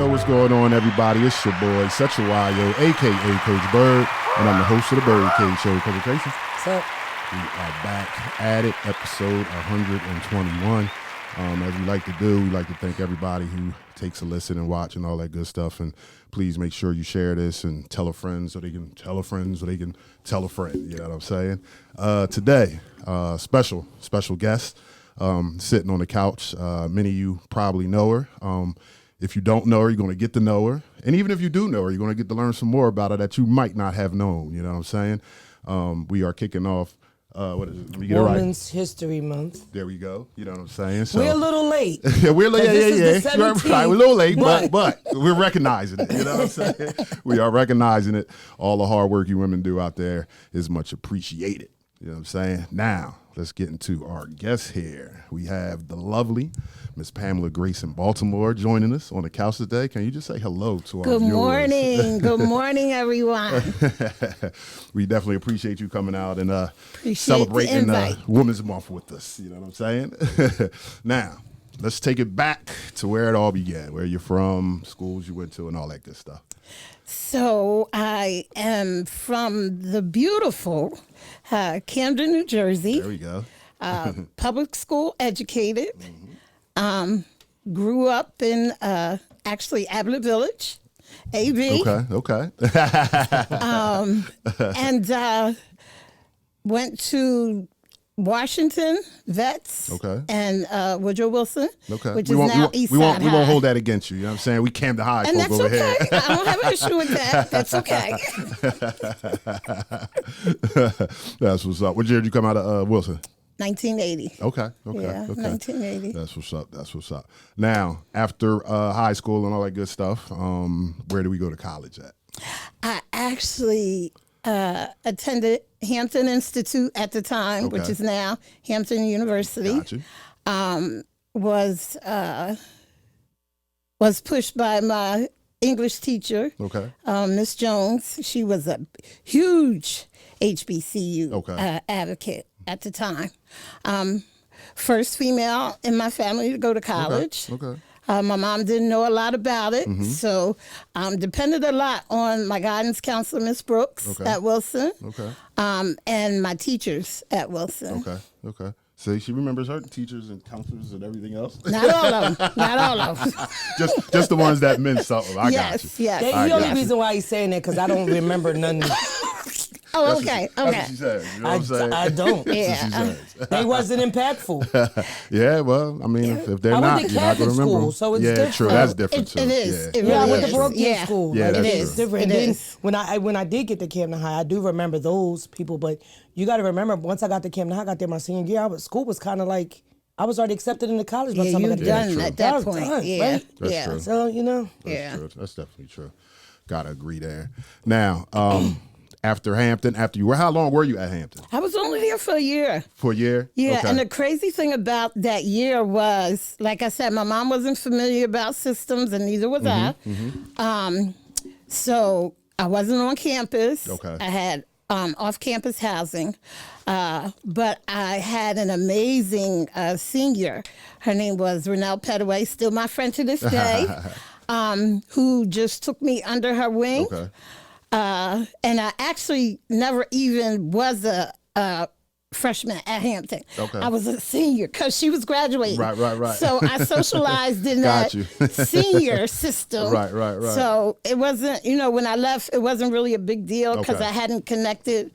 What's going on, everybody? It's your boy, Such a Wild, a.k.a. Coach Bird, and I'm the host of the BYRDCAGE Show publication. What's up? We are back at it, episode 121. As we like to do, we like to thank everybody who takes a listen and watch and all that good stuff. And please make sure you share this and tell a friend so they can tell a friend so they can tell a friend. You know what I'm saying? Today, special guest sitting on the couch. Many of you probably know her. If you don't know her, you're going to get to know her. And even if you do know her, you're going to get to learn some more about her that you might not have known. You know what I'm saying? We are kicking off, what is it? Let me get Women's History Month. There we go. You know what I'm saying? So, we're a little late. Yeah, we're late. Yeah. Right, we're a little late, but we're recognizing it. You know what I'm saying? We are recognizing it. All the hard work you women do out there is much appreciated. You know what I'm saying? Now, let's get into our guest here. We have the lovely Miss Pamela Grayson-Baltimore joining us on the couch today. Can you just say hello to our viewers? Good morning. Good morning, everyone. We definitely appreciate you coming out and celebrating Women's Month with us. You know what I'm saying? Now, let's take it back to where it all began, where you're from, schools you went to, and all that good stuff. So I am from the beautiful Camden, New Jersey. There we go. Public school educated. Grew up in actually Ablett Village, AB. Okay. And went to Washington, Vets, and Woodrow Wilson, which is now East Side High. We won't hold that against you. You know what I'm saying? We Camden High and folk over okay. here. I don't have an issue with that. That's okay. That's what's up. What year did you come out of Wilson? 1980. Okay. Yeah, 1980. That's what's up. Now, after high school and all that good stuff, where do we go to college at? I actually attended Hampton Institute at the time, which is now Hampton University. Gotcha. Was pushed by my English teacher, Miss Jones. She was a huge HBCU advocate at the time. First female in my family to go to college. My mom didn't know a lot about it, so depended a lot on my guidance counselor, Miss Brooks, at Wilson, and my teachers at Wilson. Okay. See, she remembers her teachers and counselors and everything else. Not all of them. Not all of them. just the ones that meant something. I got you. Yes. The only reason why he's saying that because I don't remember none. Oh, okay. That's what she said. You know what I'm saying? I don't. Yeah. They wasn't impactful. Yeah, well, I mean, if they're not, you're not going to remember them. So it's different. True. That's different, too. It is. Yeah. It really I went is. to Brookgate School. Yeah, that's It's true. different. It And is. then when I did get to Camden High, I do remember those people. But you got to remember, once I got to Camden High, I got there my senior year. School was kind of like I was already accepted into college by the time I got you've there. done at that was point. done, Yeah. right? That's true. So, you know. That's true. That's definitely true. Gotta agree there. Now, after Hampton, how long were you at Hampton? I was only there for a year. For a year? Yeah, and the crazy thing about that year was, like I said, my mom wasn't familiar about systems, and neither was I. So I wasn't on campus. I had off-campus housing, but I had an amazing senior. Her name was Renelle Petaway, still my friend to this day, who just took me under her wing. And I actually never even was a freshman at Hampton. I was a senior because she was graduating. Right. So I socialized in that senior system. Right. So it wasn't, when I left, it wasn't really a big deal because I hadn't connected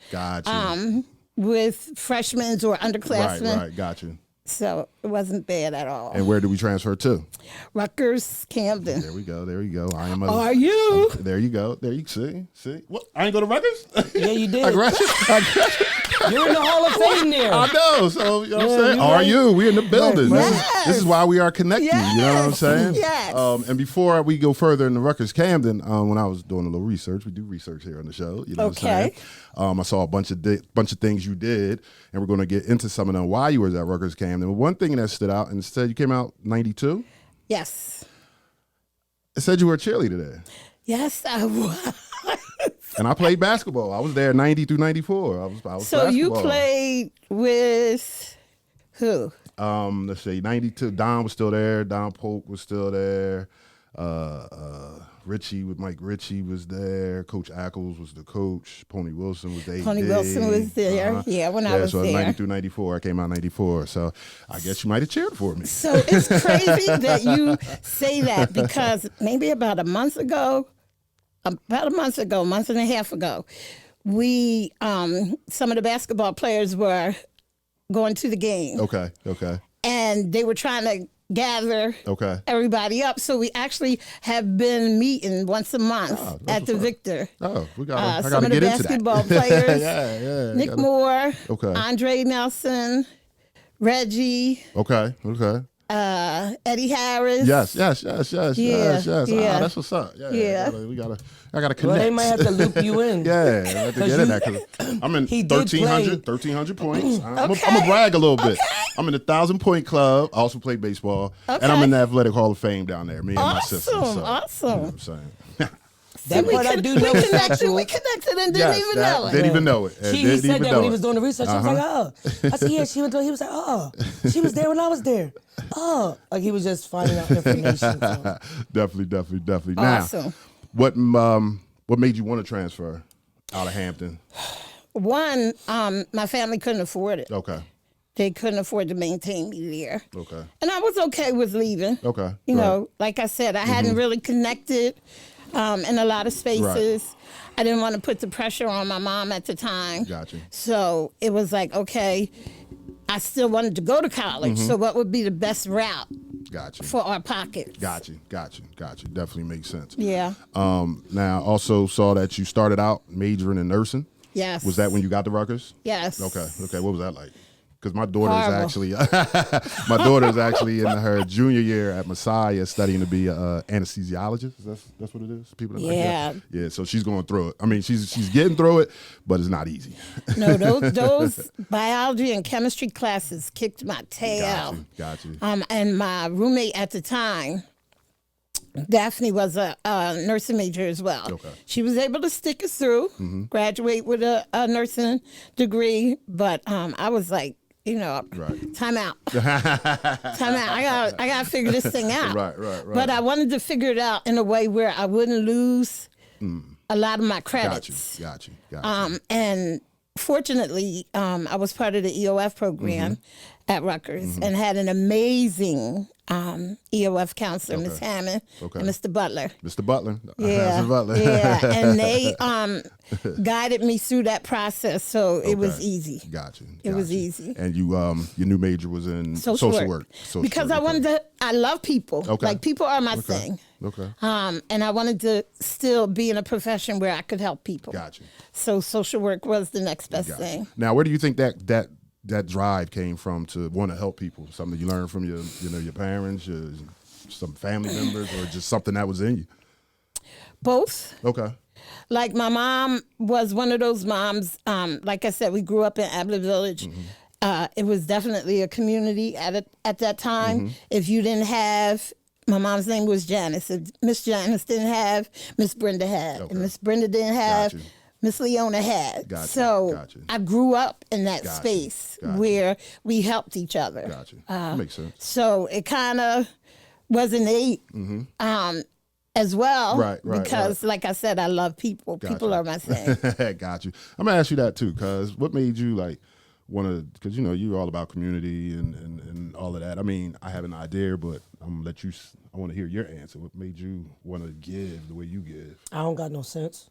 with freshmen or underclassmen. Right. Got you. So it wasn't bad at all. And where did we transfer to? Rutgers, Camden. There we go. I am. Are you? There you go. There you see. What? I ain't go to Rutgers? Yeah, you did. I graduated. You're in the Hall of Fame there. I know. So, you know what I'm saying? Are you? We in the building. Yes. This is why we are connected. Yes. You know what I'm saying? Yes. And before we go further in the Rutgers Camden, when I was doing a little research, we do research here on the show. You know what I'm saying? I saw a bunch of things you did, and we're going to get into some of them while you were at Rutgers Camden. But one thing that stood out, and it said you came out 92? Yes. It said you were a cheerleader there. Yes, I was. And I played basketball. I was there 90 through 94. I was So basketball. you played with who? Let's say 92. Don was still there. Don Polk was still there. Richie with Mike Ritchie was there. Coach Ackles was the coach. Pony Wilson was the AD. Pony Wilson was there. Yeah, when I was so there. 92, 94. I came out 94. So I guess you might have cheered for me. So it's crazy that you say that because maybe about a month and a half ago, we some of the basketball players were going to the game. Okay. And they were trying to gather everybody up. So we actually have been meeting once a month at the Victor. Oh, we got some of the basketball players. Nick Moore, Andre Nelson, Reggie. Okay. Eddie Harris. Yes. That's what's up. Yeah. I gotta connect. Well, they might have to loop you in. Yeah, I have to get in that because I'm in 1,300 points. I'm gonna brag a little bit. I'm in the 1,000-point club. I also play baseball, and I'm in the Athletic Hall of Fame down there. Me and my sister. So, Awesome. You know what I'm saying. That part I do know is factual. We connected and didn't even know it. Didn't even know it. He said that when he was doing the research. He was like, oh. I said, yeah, she went to, he was like, oh. She was there when I was there. Oh. Like he was just finding out information. So. Definitely. Awesome. Now, what made you want to transfer out of Hampton? One, my family couldn't afford it. Okay. They couldn't afford to maintain me there. Okay. And I was okay with leaving. Okay. You know, like I said, I hadn't really connected in a lot of spaces. Right. I didn't want to put the pressure on my mom at the time. Gotcha. So it was like, okay, I still wanted to go to college. So what would be the best route for our pockets? Gotcha. Definitely makes sense. Yeah. Now, also saw that you started out majoring in nursing. Yes. Was that when you got to Rutgers? Yes. Okay. What was that like? Because my daughter is actually in her junior year at Messiah studying to be an anesthesiologist. That's what it is. People that like that. Yeah. So she's going through it. I mean, she's getting through it, but it's not easy. No, those biology and chemistry classes kicked my tail. Got you. And my roommate at the time, Daphne, was a nursing major as well. Okay. She was able to stick us through, graduate with a nursing degree, but I was like, time out. I gotta figure this thing out. Right. But I wanted to figure it out in a way where I wouldn't lose a lot of my credits. Got you. And fortunately, I was part of the EOF program at Rutgers and had an amazing EOF counselor, Ms. Hammond, and Mr. Butler. Yeah. Mr. Butler. Yeah. And they guided me through that process, so it was easy. Gotcha. It was easy. And you, your new major was in social work. Because I love people. Okay. Like, people are my thing. Okay. And I wanted to still be in a profession where I could help people. Gotcha. So social work was the next best thing. Now, where do you think that drive came from to want to help people? Something you learned from your parents, some family members, or just something that was in you? Both. Okay. Like, my mom was one of those moms. Like I said, we grew up in Ablett Village. It was definitely a community at that time. If you didn't have, my mom's name was Janice. If Miss Janice didn't have, Miss Brenda had. And Miss Brenda didn't have, Miss Leona had. Gotcha. I grew up in that space where we helped each other. That makes sense. So it kind of was innate as well. Right. Because, like I said, I love people. People are my thing. Got you. I'm going to ask you that, too, because what made you, like, want to, because, you're all about community and all of that. I mean, I have an idea, but I'm going to let you, I want to hear your answer. What made you want to give the way you give? I don't got no sense.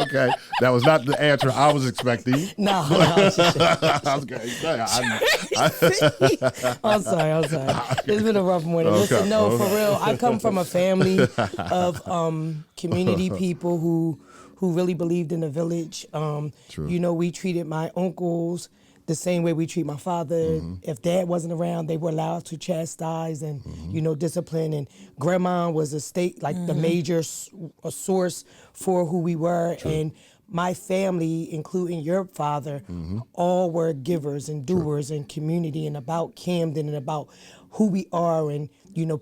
Okay, that was not the answer I was expecting. No. I was I'm sorry. It's been a rough morning. Listen, no, for real. I come from a family of community people who really believed in the village. True. We treated my uncles the same way we treat my father. If dad wasn't around, they were allowed to chastise and, discipline. And grandma was the major source for who we were. True. And my family, including your father, all were givers and doers and community and about Camden and about who we are and,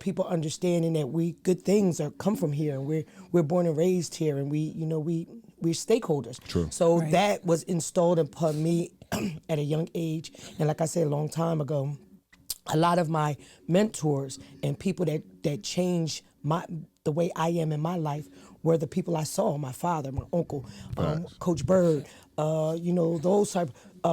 people understanding that good things come from here and we're born and raised here and we we're stakeholders. True. So that was installed upon me at a young age. And like I said a long time ago, a lot of my mentors and people that changed the way I am in my life were the people I saw, my father, my uncle, Coach Bird, those type,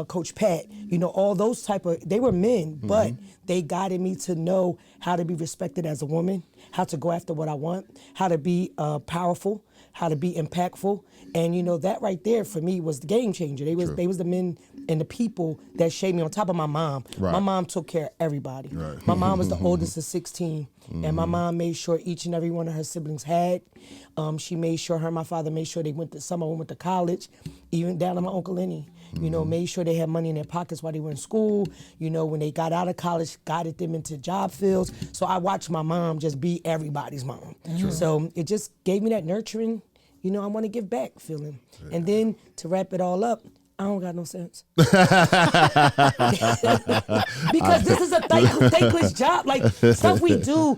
Coach Pat, all those type of, they were men, but they guided me to know how to be respected as a woman, how to go after what I want, how to be powerful, how to be impactful. And that right there for me was the game changer. They was the men and the people that shaped me on top of my mom. Right. My mom took care of everybody. Right. My mom was the oldest of 16. And my mom made sure each and every one of her siblings had. She made sure her and my father made sure some of them went to college, even down to my Uncle Lenny. Made sure they had money in their pockets while they were in school. When they got out of college, guided them into job fields. So I watched my mom just be everybody's mom. So it just gave me that nurturing, I want to give back feeling. Yeah. And then to wrap it all up, I don't got no sense. Because this is a thankless job. Like, stuff we do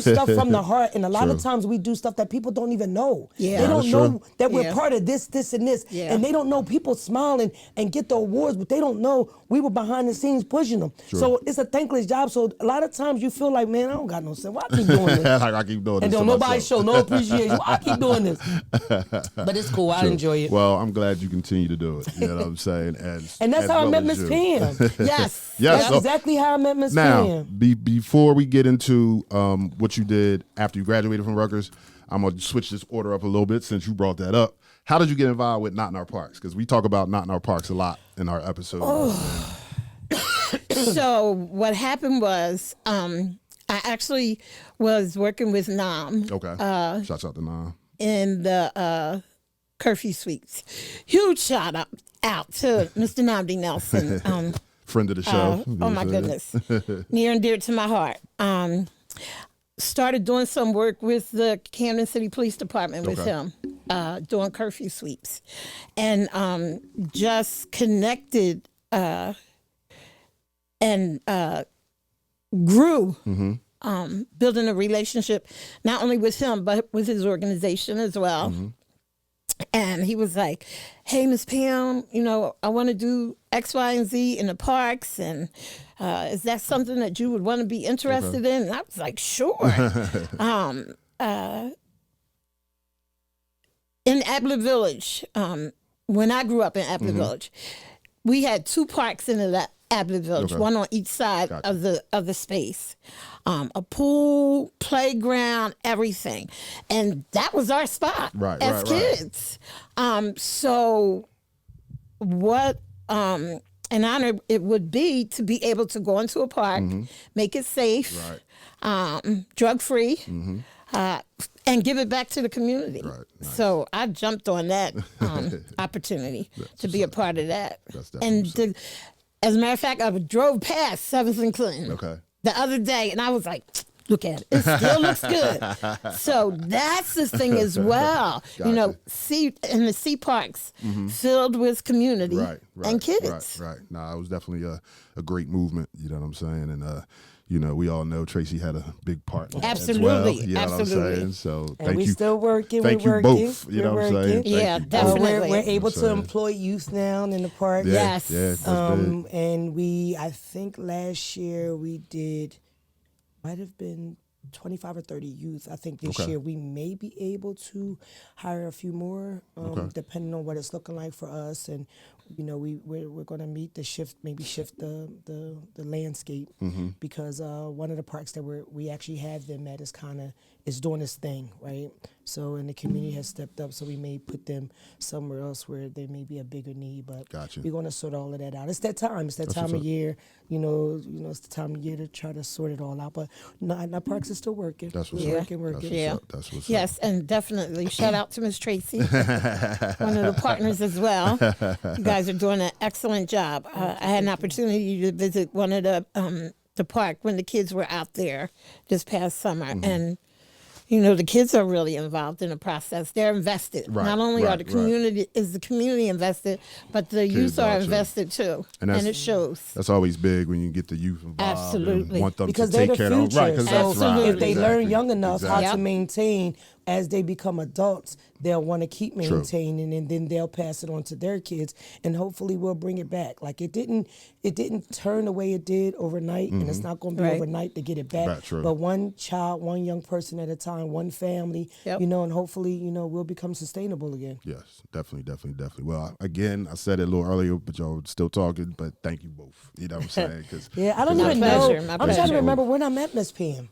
stuff from the heart. And a lot of times we do stuff that people don't even know. Yeah. They don't know that we're part of this, and this. Yeah. And they don't know people smiling and get the awards, but they don't know we were behind the scenes pushing them. True. So it's a thankless job. So a lot of times you feel like, man, I don't got no sense. Why I keep doing this? I keep doing this. And don't nobody show no appreciation. Why I keep doing this? But it's cool. I enjoy it. Well, I'm glad you continue to do it. You know what I'm saying? And that's how I met Miss Pam. Yes. That's exactly how I met Miss Pam. Now, before we get into what you did after you graduated from Rutgers, I'm going to switch this order up a little bit since you brought that up. How did you get involved with Not in Our Parks? Because we talk about Not in Our Parks a lot in our episodes. Oh. So what happened was I actually was working with Nam. Okay. Shouts out to Nam. In the curfew suites. Huge shout out to Mr. Namdi Nelson. Friend of the show. Oh my goodness. Near and dear to my heart. Started doing some work with the Camden City Police Department with him, doing curfew sweeps. And just connected and grew, building a relationship, not only with him, but with his organization as well. And he was like, hey, Miss Pam, I want to do X, Y, and Z in the parks. And is that something that you would want to be interested in? And I was like, sure. In Abler Village, when I grew up in Abler Village, we had 2 parks in the Abler Village, one on each side of the space. A pool, playground, everything. And that was our spot as kids. So what an honor it would be to be able to go into a park, make it safe, drug-free, and give it back to the community. Right. Nice. So I jumped on that opportunity to be a part of that. And as a matter of fact, I drove past 7th and Clinton the other day, and I was like, look at it. It still looks good. So that's the thing as well. Gotcha. In the sea parks filled with community and kids. Right. No, it was definitely a great movement. You know what I'm saying? And, we all know Tracy had a big part in that Absolutely. As well. You know what I'm saying? So thank you. Still working. Thank you both. You know what I'm saying? Yeah, definitely. We're able to employ youth now in the park. Yeah, yes. Yeah, and I think last year we did, might have been 25 or 30 youth. I think this year we may be able to hire a few more, depending on what it's looking like for us. And we're going to meet the shift the landscape because one of the parks that we actually have them at is doing this thing, right? So, and the community has stepped up, so we may put them somewhere else where there may be a bigger need, but we're going to sort all of that out. It's that time. It's that time of year. It's the time of year to try to sort it all out. But our parks are still working. That's what's working. That's what's yes, and definitely shout out to Miss Tracy, one of the partners as well. You guys are doing an excellent job. I had an opportunity to visit one of the park when the kids were out there this past summer, and the kids are really involved in the process. They're invested. Not only are the community invested, but the youth are invested too, and it shows. That's always big when you get the youth involved. Absolutely, and want them because to take they're the care future. of them. Right, so if they learn young enough how to maintain as they become adults, they'll want to keep maintaining, and then they'll pass it on to their kids, and hopefully we'll bring it back. Like it didn't turn the way it did overnight, and it's not going to be overnight to get it back. But one child, one young person at a time, one family, you know, and hopefully, you know, we'll become sustainable again. Yes, definitely. Well, again, I said it a little earlier, but y'all still talking. But thank you both. You know what I'm saying? Cause, I don't even know. I'm trying to remember when I met Miss Pam.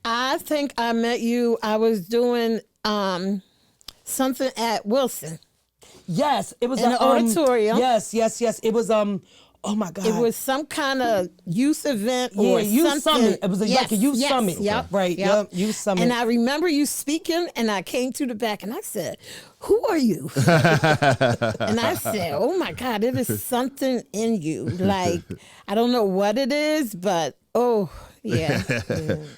I think I met you. I was doing something at Wilson. Yes, it was in the auditorium. Yes. It was oh my God. It was some kind of youth event or youth something. summit. It was like a youth summit. Yep. Right. Yep. Youth summit. And I remember you speaking, and I came to the back, and I said, "Who are you?" And I said, "Oh my God, it is something in you. Like I don't know what it is, but yeah.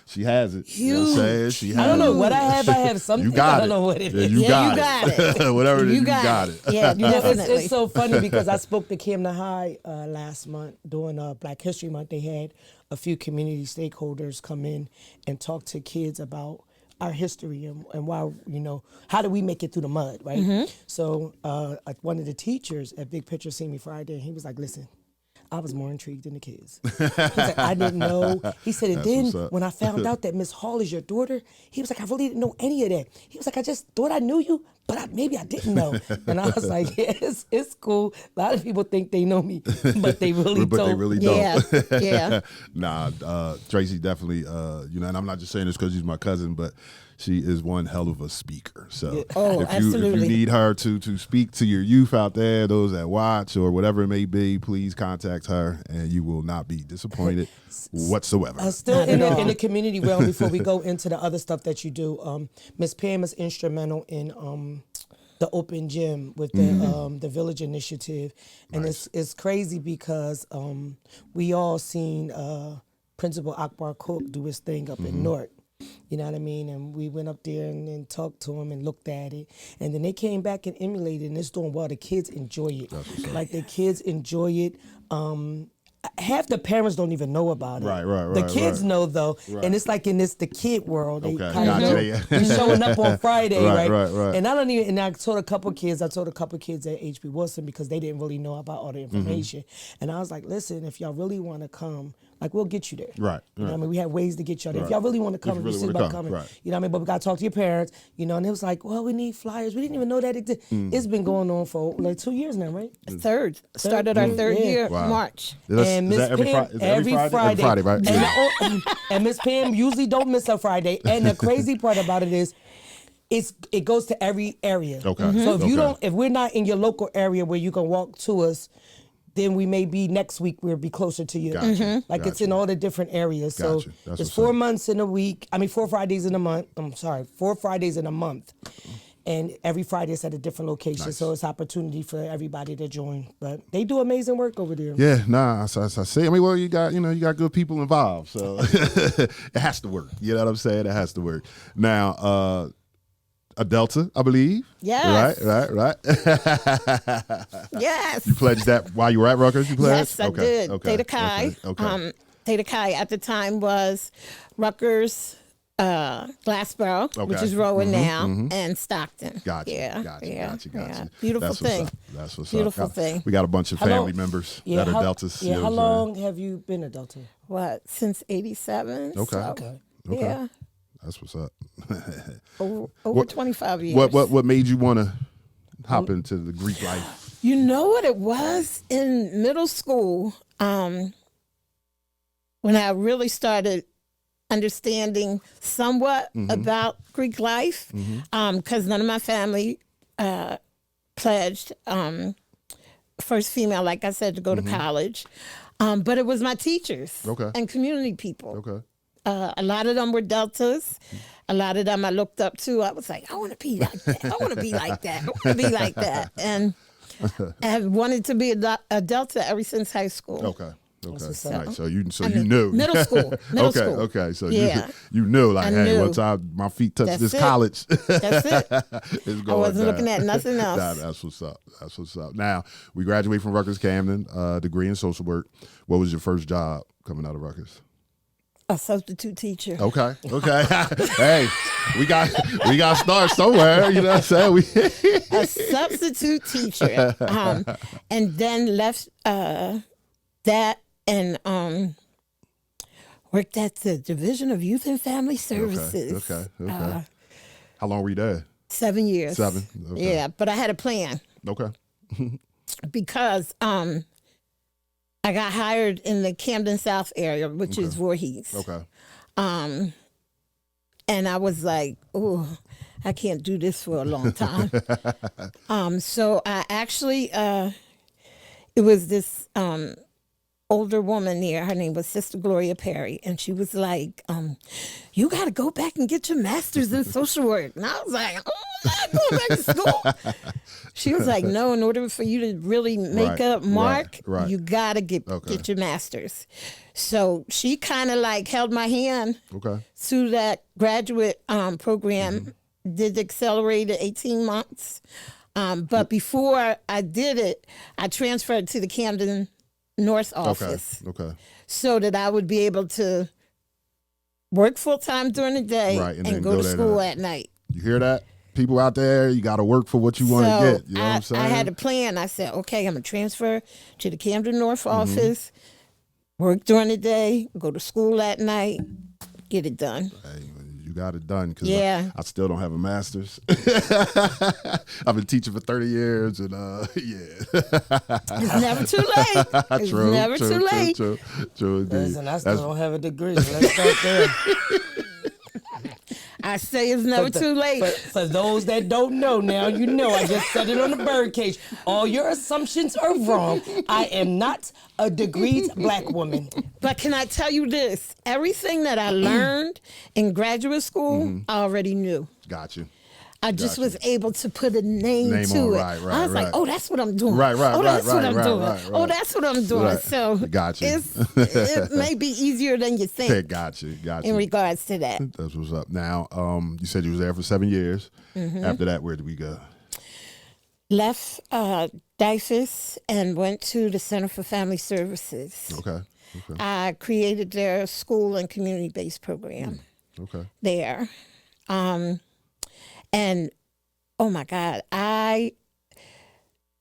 She has it. Huge. You know what I'm saying? She has I don't know it. what I have. I have something. You got I don't know what it is. You got it. Whatever it is, you got it. Yeah, You know, definitely. it's so funny because I spoke to Camden High last month during Black History Month. They had a few community stakeholders come in and talk to kids about our history and why, you know, how do we make it through the mud, right? Mm-hmm. So one of the teachers at Big Picture seen me Friday, and he was like, listen, I was more intrigued than the kids. He's like, I didn't know. He said, and then when I found out that Miss Hall is your daughter, he was like, I really didn't know any of that. He was like, I just thought I knew you, but maybe I didn't know. And I was like, yeah, it's cool. A lot of people think they know me, but they really don't. They really don't. Yeah. Nah, Tracy definitely, you know, and I'm not just saying this because she's my cousin, but she is one hell of a speaker. So if you need her to speak to your youth out there, those that watch or whatever it may be, please contact her and you will not be disappointed whatsoever. Still in the community realm, before we go into the other stuff that you do, Miss Pam is instrumental in the open gym with the Village Initiative. And it's crazy because we all seen Principal Akbar Cook do his thing up in North. You know what I mean? And we went up there and talked to them and looked at it. And then they came back and emulated, and it's doing well. The kids enjoy it. Like, the kids enjoy it. Half the parents don't even know about it. Right. The kids know, though. Right. And it's like in the kid world. They Okay. kind of know. He's showing up on Friday, right? Right. And I told a couple kids at HB Wilson because they didn't really know about all the information. And I was like, listen, if y'all really want to come, like, we'll get you there. Right. You know what I mean? We have ways to get y'all there. If y'all really want to come, if you're serious about coming, you know what I mean? But we got to talk to your parents, you know, and it was like, well, we need flyers. We didn't even know that existed. It's been going on for like 2 years now, right? Started our third year, March. And Miss Pam, every Friday, right? And Miss Pam usually don't miss a Friday. And the crazy part about it is, it goes to every area. Okay. So if we're not in your local area where you can walk to us, then we may be next week. We'll be closer to you. Like it's in all the different areas. So it's 4 months in a week. 4 Fridays in a month. 4 Fridays in a month, and every Friday is at a different location. So it's opportunity for everybody to join. But they do amazing work over there. Yeah, I say. I mean, well, you got good people involved, so it has to work. You know what I'm saying? It has to work. Now, a Delta, I believe. Yes. Right. Yes. You pledged that while you were at Rutgers? You pledged? Yes, I did. Theta Chi. Theta Chi at the time was Rutgers, Glassboro, which is Rowan now, and Stockton. Gotcha. Beautiful thing. That's what's Beautiful up. thing. We got a bunch of family members that are Deltas. Yeah, how long have you been a Delta? What, since 87? Okay. Yeah. That's what's up. Over 25 years. What made you want to hop into the Greek life? You know what it was in middle school, when I really started understanding somewhat about Greek life, because none of my family pledged, first female, like I said, to go to college, but it was my teachers and community people. Okay. A lot of them were Deltas. A lot of them I looked up to. I was like, I want to be like that. I want to be like that. I want to be like that. And I have wanted to be a Delta ever since high school. Okay. Right. So you knew. Middle school. Okay. So you knew, like, hey, once my feet touch this college, that's it. It's going I wasn't down. looking at nothing else. That's what's up. Now, we graduated from Rutgers Camden, degree in social work. What was your first job coming out of Rutgers? A substitute teacher. Okay. Hey, we got to start somewhere. You know what I'm saying? A substitute teacher, and then left that and worked at the Division of Youth and Family Services. Okay. How long were you there? 7 years. 7. Okay. Yeah, but I had a plan. Okay. Because I got hired in the Camden South area, which is Voorhees. Okay. And I was like, oh, I can't do this for a long time. So I actually, it was this older woman there. Her name was Sister Gloria Perry. And she was like, you got to go back and get your master's in social work. And I was like, oh, I'm not going back to school. She was like, no, in order for you to really make a mark, you got to get your master's. So she kind of like held my hand through that graduate program, did accelerated 18 months. But before I did it, I transferred to the Camden North office so that I would be able to work full-time during the day and go to school at night. You hear that? People out there, you got to work for what you want to get. You know what I'm saying? I had a plan. I said, okay, I'm going to transfer to the Camden North office, work during the day, go to school at night, get it done. Hey, you got it done because I still don't have a master's. I've been teaching for 30 years and It's never too late. It's never too late. True indeed. Listen, I still don't have a degree. Let's start there. I say it's never too late. For those that don't know now, you know I just said it on the birdcage. All your assumptions are wrong. I am not a degreed black woman. But can I tell you this? Everything that I learned in graduate school, I already knew. Got you. I just was able to put a name to it. I was like, oh, that's what I'm doing. Oh, that's what I'm doing. Oh, that's what I'm doing. So got you. It may be easier than you think. Got you. In regards to that. That's what's up. Now, you said you was there for 7 years. After that, where did we go? Left DIFAS and went to the Center for Family Services. Okay. I created their school and community-based program there. And oh my God,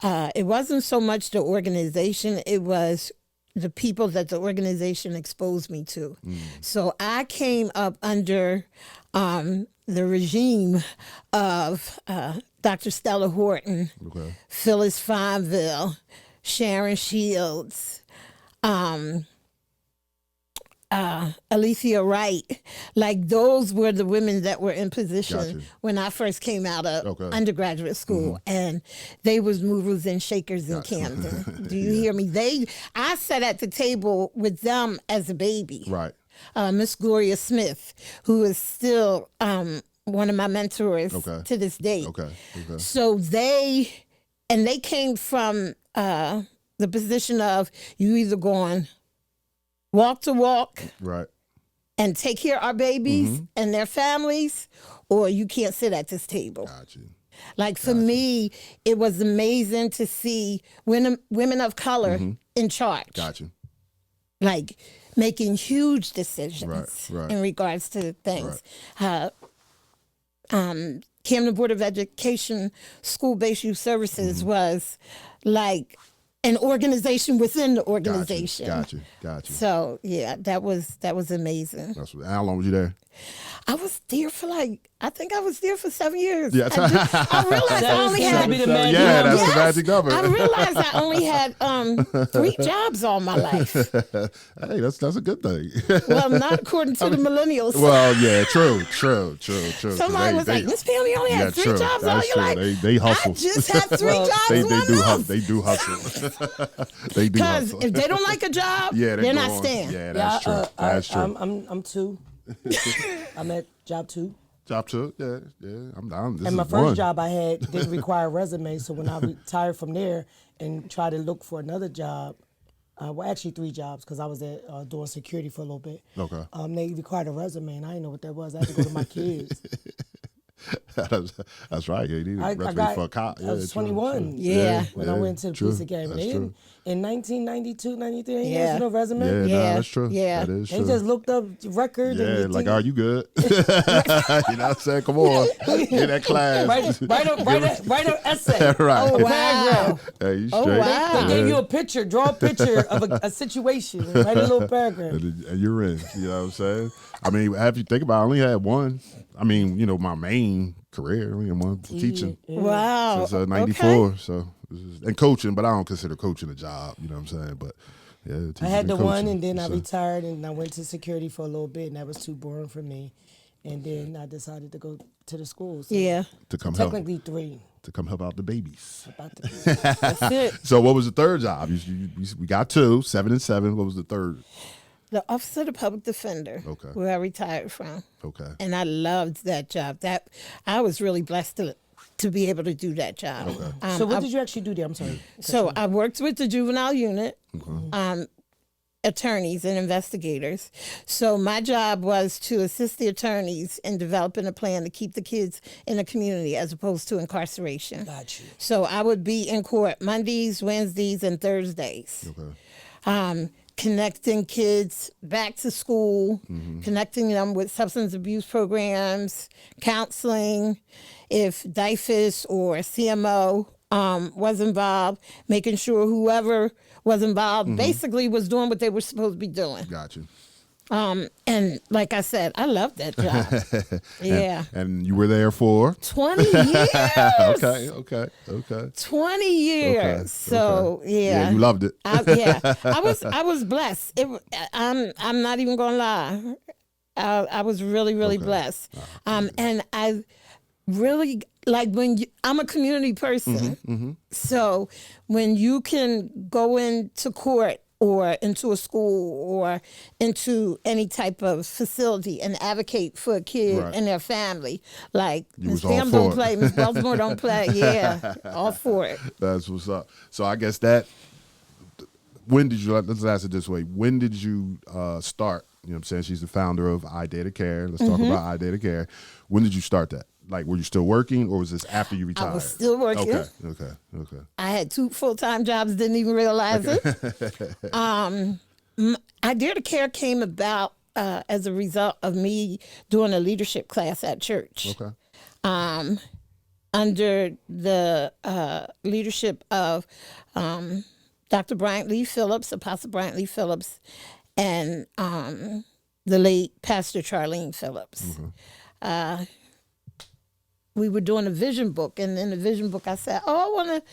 it wasn't so much the organization, it was the people that the organization exposed me to. So I came up under the regime of Dr. Stella Horton, Phyllis Fonville, Sharon Shields, Alicia Wright. Like those were the women that were in position when I first came out of undergraduate school, and they was movers and shakers in Camden. Do you hear me? I sat at the table with them as a baby. Right. Miss Gloria Smith, who is still one of my mentors to this date. So they came from the position of you either going walk to walk and take care of our babies and their families, or you can't sit at this table. Like for me, it was amazing to see women of color in charge. Like making huge decisions in regards to things. Camden Board of Education School-Based Youth Services was like an organization within the organization. Got you. So yeah, that was amazing. How long was you there? I was there for I think I was there for 7 years. Yeah, I realized I only had that's the magic number. I realized I only had 3 jobs all my life. Hey, that's a good thing. Well, not according to the millennials. Well, yeah, true. Somebody was like, Miss Pam, you only had 3 jobs all your life. They hustle. I just had 3 jobs. They do hustle. Because if they don't like a job, they're not staying. Yeah, that's true. That's true. I'm 2. I'm at job 2. Job 2, yeah. I'm down. And my first job I had didn't require a resume, so when I retired from there and tried to look for another job, well, actually 3 jobs because I was at doing security for a little bit. They required a resume, and I didn't know what that was. I had to go to my kids. That's right. Yeah, you I got, for a cop. I was 21. Yeah. When I went to the police academy. In 1992, 93, yeah. No resume. Yeah, Yeah. Nah, that's true. Yeah. That is They true. just looked up record. Yeah, and like, are you good? You know what I'm saying? Come on. In that class. Write an essay. Right. Oh, wow. Hey, you Oh, straight. wow. They gave you a picture. Draw a picture of a situation. And write a little paragraph. And you're in. You know what I'm saying? I mean, if you think about it, I only had one. I mean, you know, my main career, I only had one teaching. Wow. Since 94. Okay. So, and coaching, but I don't consider coaching a job. You know what I'm saying? But yeah, I had the coaching, one, and then I retired, and I went to security for a little bit, and that was too boring for me. And then I decided to go to the schools. So Yeah. To come technically help. 3. To come help out the babies. That's it. So what was the third job? We got 2, 7 and 7. What was the third? The Office of the Public Defender, where I retired from. Okay. And I loved that job. That I was really blessed to be able to do that job. Okay. So what did you actually do there? I'm sorry. So I worked with the juvenile unit, attorneys and investigators. So my job was to assist the attorneys in developing a plan to keep the kids in the community as opposed to incarceration. Got you. So I would be in court Mondays, Wednesdays, and Thursdays. Okay. Connecting kids back to school, connecting them with substance abuse programs, counseling, if DIFIS or CMO was involved, making sure whoever was involved basically was doing what they were supposed to be doing. Got you. And like I said, I loved that job. Yeah. And you were there for? 20 years. Okay. 20 years. Okay, So okay. yeah, you loved it. I was blessed. I'm not even gonna lie. I was really blessed. And I really like I'm a community person. So when you can go into court or into a school or into any type of facility and advocate for a kid and their family. Like, Miss Pam don't play, Miss Baltimore don't play. Yeah, all for it. That's what's up. So I guess when did you, let's ask it this way, when did you start? You know what I'm saying? She's the founder of iData Care. Let's talk about iData Care. When did you start that? Like, were you still working, or was this after you retired? I was still working. Okay. I had 2 full-time jobs, didn't even realize it. iData Care came about as a result of me doing a leadership class at church. Okay. Under the leadership of Dr. Bryant Lee Phillips, Apostle Bryant Lee Phillips, and the late Pastor Charlene Phillips. We were doing a vision book, and in the vision book I said, I want to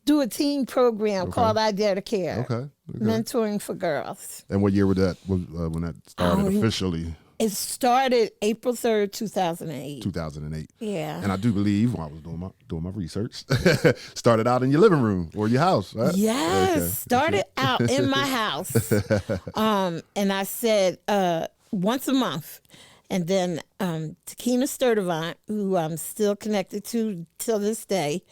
do a teen program called iDare to Care, mentoring for girls. And what year was that, when that started officially? It started April 3rd, 2008. 2008. Yeah. And I do believe, when I was doing my research, started out in your living room or your house, right? Yes, started out in my house. And I said once a month. And then Takina Sturdivant, who I'm still connected to till this day,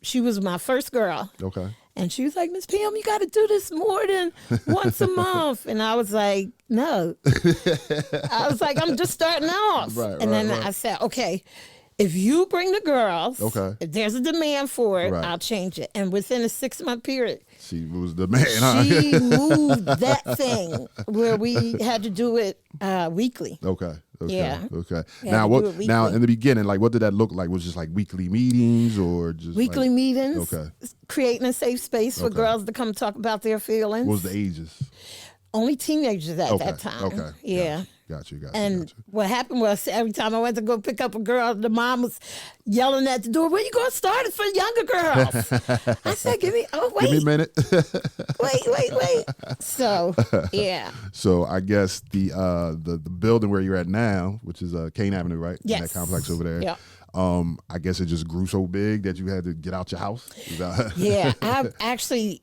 she was my first girl. Okay. And she was like, Miss Pam, you got to do this more than once a month. And I was like, no. I was like, I'm just starting off. And then I said, okay, if you bring the girls, if there's a demand for it, I'll change it. And within a 6-month period, she was the man. She moved that thing where we had to do it weekly. Okay. Yeah. Now Now in the beginning, like, what did that look like? Was it just like weekly meetings or just weekly meetings? Okay. Creating a safe space for girls to come talk about their feelings. What was the ages? Only teenagers at that time. Okay. Yeah. Got you. And what happened was, every time I went to go pick up a girl, the mom was yelling at the door, "Where you going to start it for younger girls?" I said, Give me a minute. wait. So, yeah. So I guess the building where you're at now, which is Kane Avenue, right? Yes. In that complex over there. Yeah. I guess it just grew so big that you had to get out your house. Yeah. I actually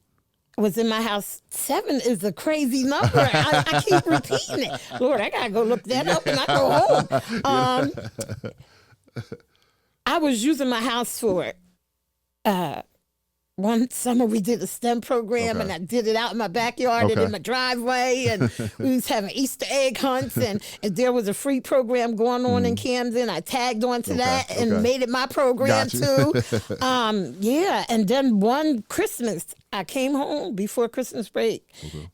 was in my house. 7 is a crazy number. I keep repeating it. Lord, I gotta go look that up when I go home. I was using my house for one summer we did a STEM program, and I did it out in my backyard and in my driveway, and we was having Easter egg hunts, and if there was a free program going on in Camden, I tagged onto that and made it my program too. And then one Christmas, I came home before Christmas break,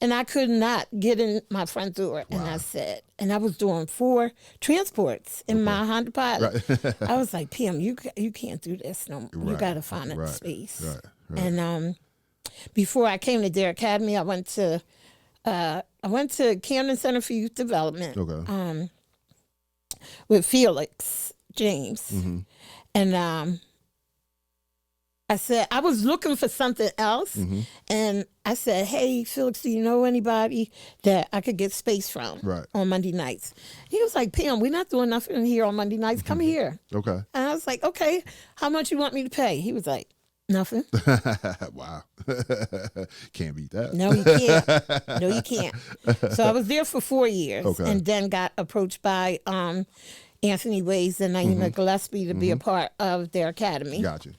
and I could not get in my front door, and I said, and I was doing 4 transports in my Honda Pilot. I was like, PM, you can't do this no more. You got to find a space. Right. And before I came to Dare Academy, I went to Camden Center for Youth Development with Felix James. And I said, I was looking for something else. And I said, hey, Felix, do you know anybody that I could get space from on Monday nights? He was like, Pam, we're not doing nothing here on Monday nights. Come here. And I was like, okay, how much you want me to pay? He was like, nothing. Wow. Can't beat that. No, you can't. No, you can't. So I was there for 4 years and then got approached by Anthony Ways and Naima Gillespie to be a part of their academy. Gotcha.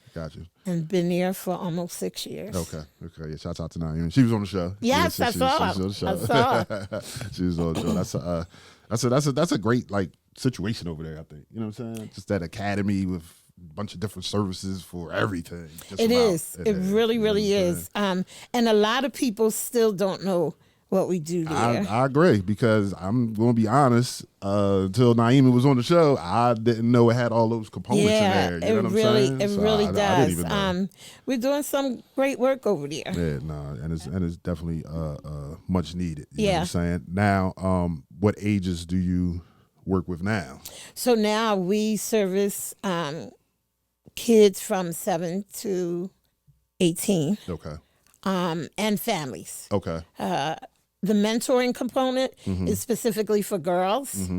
And been there for almost 6 years. Okay. Yeah, shout out to Naima. She was on the show. Yes, I saw. She was on the show. She was on the show. That's a great situation over there, I think. You know what I'm saying? Just that academy with a bunch of different services for everything. It is. It really, really is. And a lot of people still don't know what we do there. I agree, because I'm going to be honest, until Naima was on the show, I didn't know it had all those components in there. You know what I'm saying? It really does. I didn't even know. We're doing some great work over there. Yeah, and it's definitely much needed. You know what I'm saying? Now, what ages do you work with now? So now we service kids from 7 to 18. Okay. And families. Okay. The mentoring component is specifically for girls,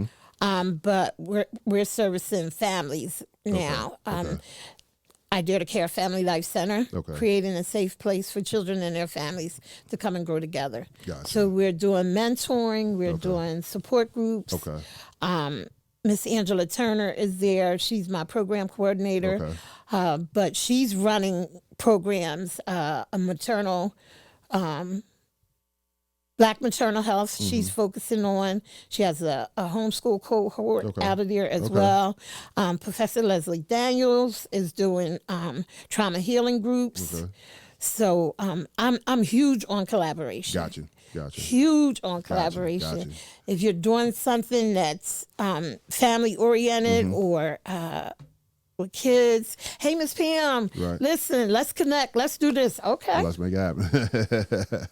but we're servicing families now. I Dare to Care Family Life Center, creating a safe place for children and their families to come and grow together. Gotcha. So we're doing mentoring, we're doing support groups. Miss Angela Turner is there. She's my program coordinator, but she's running programs, a maternal, Black maternal health. She's focusing on. She has a homeschool cohort out of there as well. Professor Leslie Daniels is doing trauma healing groups. So I'm huge on collaboration. Gotcha. Huge on collaboration. Gotcha. If you're doing something that's family oriented or with kids, hey, Miss Pam, listen, let's connect, let's do this. Okay, let's make it happen.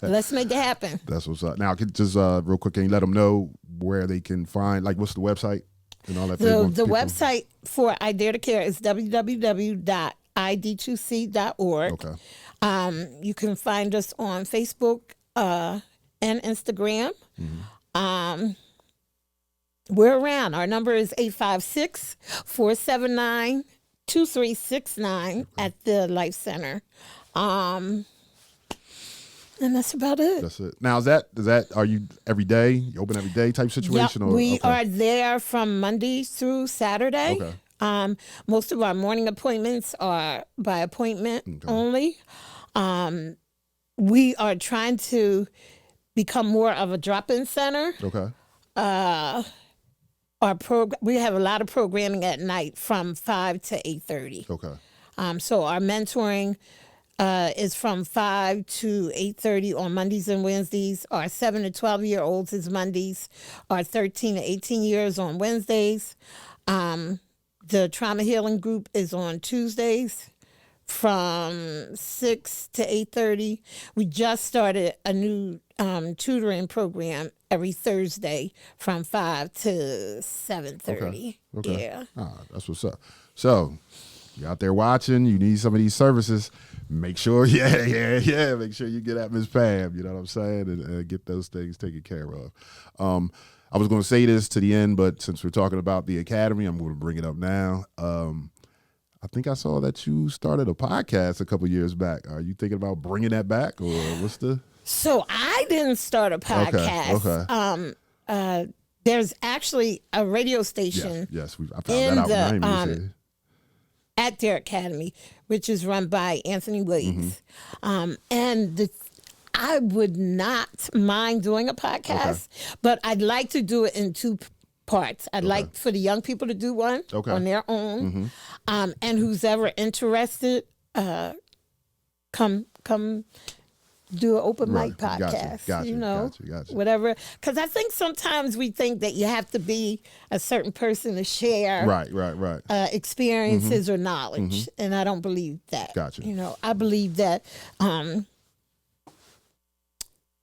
Let's make it happen. That's what's up. Now, just real quick, can you let them know where they can find, what's the website and all that? The website for I Dare to Care is www.id2c.org. You can find us on Facebook and Instagram. We're around. Our number is 856-479-2369 at the Life Center. And that's about it. That's it. Now, are you every day? You open every day type situation? Yep, we are there from Monday through Saturday. Most of our morning appointments are by appointment only. We are trying to become more of a drop-in center. We have a lot of programming at night from 5 to 8:30. So our mentoring is from 5 to 8:30 on Mondays and Wednesdays. Our 7 to 12-year-olds is Mondays. Our 13 to 18 years on Wednesdays. The trauma healing group is on Tuesdays from 6 to 8:30. We just started a new tutoring program every Thursday from 5 to 7:30. Yeah. That's what's up. So, you out there watching, you need some of these services, make sure, make sure you get at Ms. Pam, you know what I'm saying, and get those things taken care of. I was going to say this to the end, but since we're talking about the academy, I'm going to bring it up now. I think I saw that you started a podcast a couple years back. Are you thinking about bringing that back, or what's the... So I didn't start a podcast. There's actually a radio station. I found that out. at their academy, which is run by Anthony Williams. I would not mind doing a podcast, but I'd like to do it in two parts. I'd like for the young people to do one on their own, and who's ever interested, come do an open mic podcast. Gotcha. Whatever. Because I think sometimes we think that you have to be a certain person to share experiences or knowledge, and I don't believe that. Gotcha. I believe that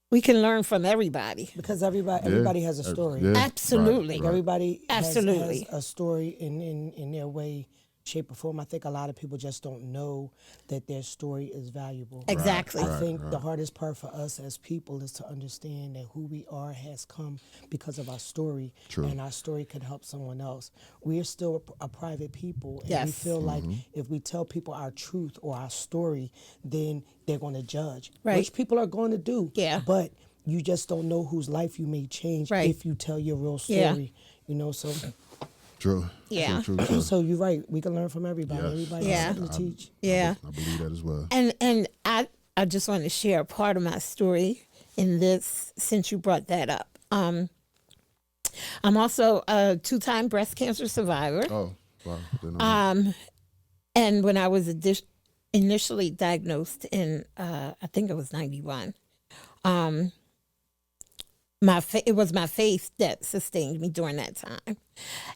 we can learn from everybody. Because everybody has a story. Yeah. Absolutely. Everybody has Absolutely. a story in their way, shape, or form. I think a lot of people just don't know that their story is valuable. Exactly. I think the hardest part for us as people is to understand that who we are has come because of our story. True. And our story could help someone else. We are still a private people, and we Yes. feel like if we tell people our truth or our story, then they're going to judge, Right. which people are going to do. Yeah. But you just don't know whose life you may change Right. if you tell your real Yeah. story. So True. Yeah. True. so you're right. We can learn from everybody. Yes. Everybody Yeah. has something to teach. Yeah. I believe that as well. And I just want to share a part of my story in this, since you brought that up. I'm also a 2-time breast cancer survivor. Oh, wow. Didn't know that. And when I was initially diagnosed in, I think it was 91, it was my faith that sustained me during that time.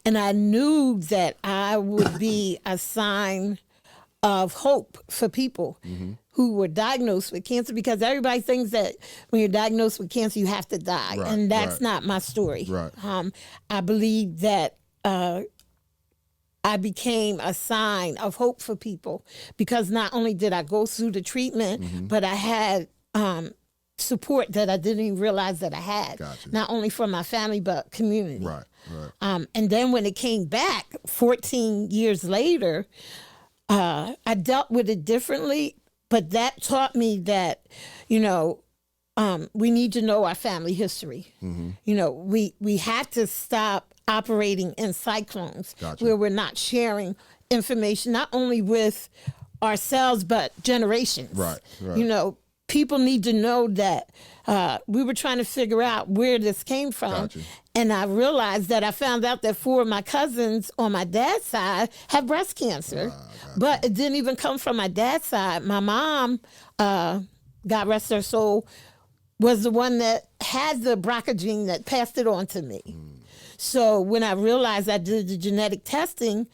And I knew that I would be a sign of hope for people who were diagnosed with cancer, because everybody thinks that when you're diagnosed with cancer, you have to die. Right, and that's right. not my story. Right. I believe that I became a sign of hope for people, because not only did I go through the treatment, but I had support that I didn't even realize that I had. Gotcha. Not only from my family, but community. Right. And then when it came back 14 years later, I dealt with it differently, but that taught me that, we need to know our family history. We had to stop operating in cyclones where we're not sharing information, not only with ourselves, but generations. Right. People need to know that we were trying to figure out where this came from. Gotcha. And I realized that I found out that 4 of my cousins on my dad's side have breast cancer. But it didn't even come from my dad's side. My mom, God rest her soul, was the one that had the BRCA gene that passed it on to me. So when I realized I did the genetic testing,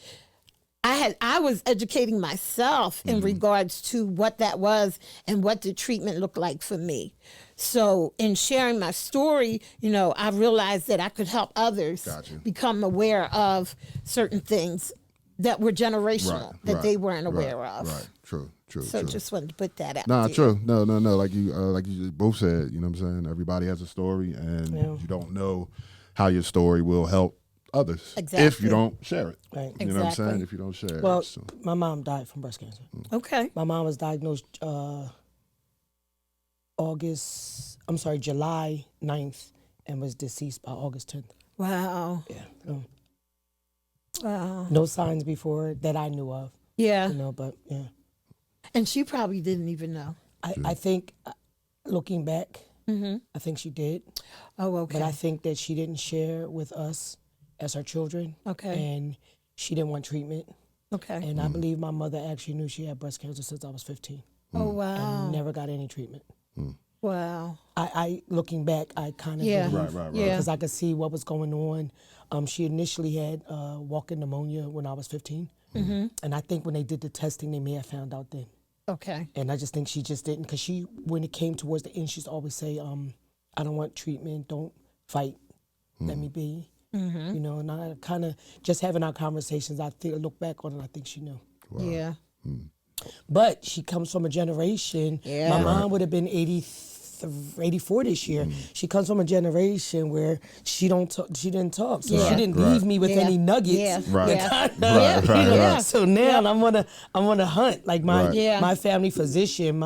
I was educating myself in regards to what that was and what the treatment looked like for me. So in sharing my story, I realized that I could help others become aware of certain things that were generational that they weren't aware of. Right. True. So just wanted to put that out. Nah, there. true. No. Like you both said, you know what I'm saying? Everybody has a story, and you don't know how your story will help others if you don't share it. Right. You know what I'm saying? If you don't share Well, it. So. my mom died from breast cancer. Okay. My mom was diagnosed July 9th and was deceased by August 10th. Wow. Yeah. Wow. No signs before that I knew of. Yeah. But yeah. And she probably didn't even know. I think, looking back, I think she did. Oh, okay. But I think that she didn't share with us as her children. Okay. And she didn't want treatment. Okay. And I believe my mother actually knew she had breast cancer since I was 15. Oh, wow. And never got any treatment. Wow. I looking back, I kind of Yeah. believe, Right. Yeah. because I could see what was going on. She initially had walking pneumonia when I was 15. And I think when they did the testing, they may have found out then. Okay. And I just think she just didn't, because when it came towards the end, she used to always say, I don't want treatment, don't fight, let me be. And I kind of, just having our conversations, I look back on it, I think she knew. Wow. Yeah. But she comes from a generation, Yeah. my mom would have been 84 this year. She comes from a generation where she didn't talk. So she didn't leave me with any nuggets. Yeah. Right. Yeah. Right. So now I'm gonna hunt. Like my Right. my family physician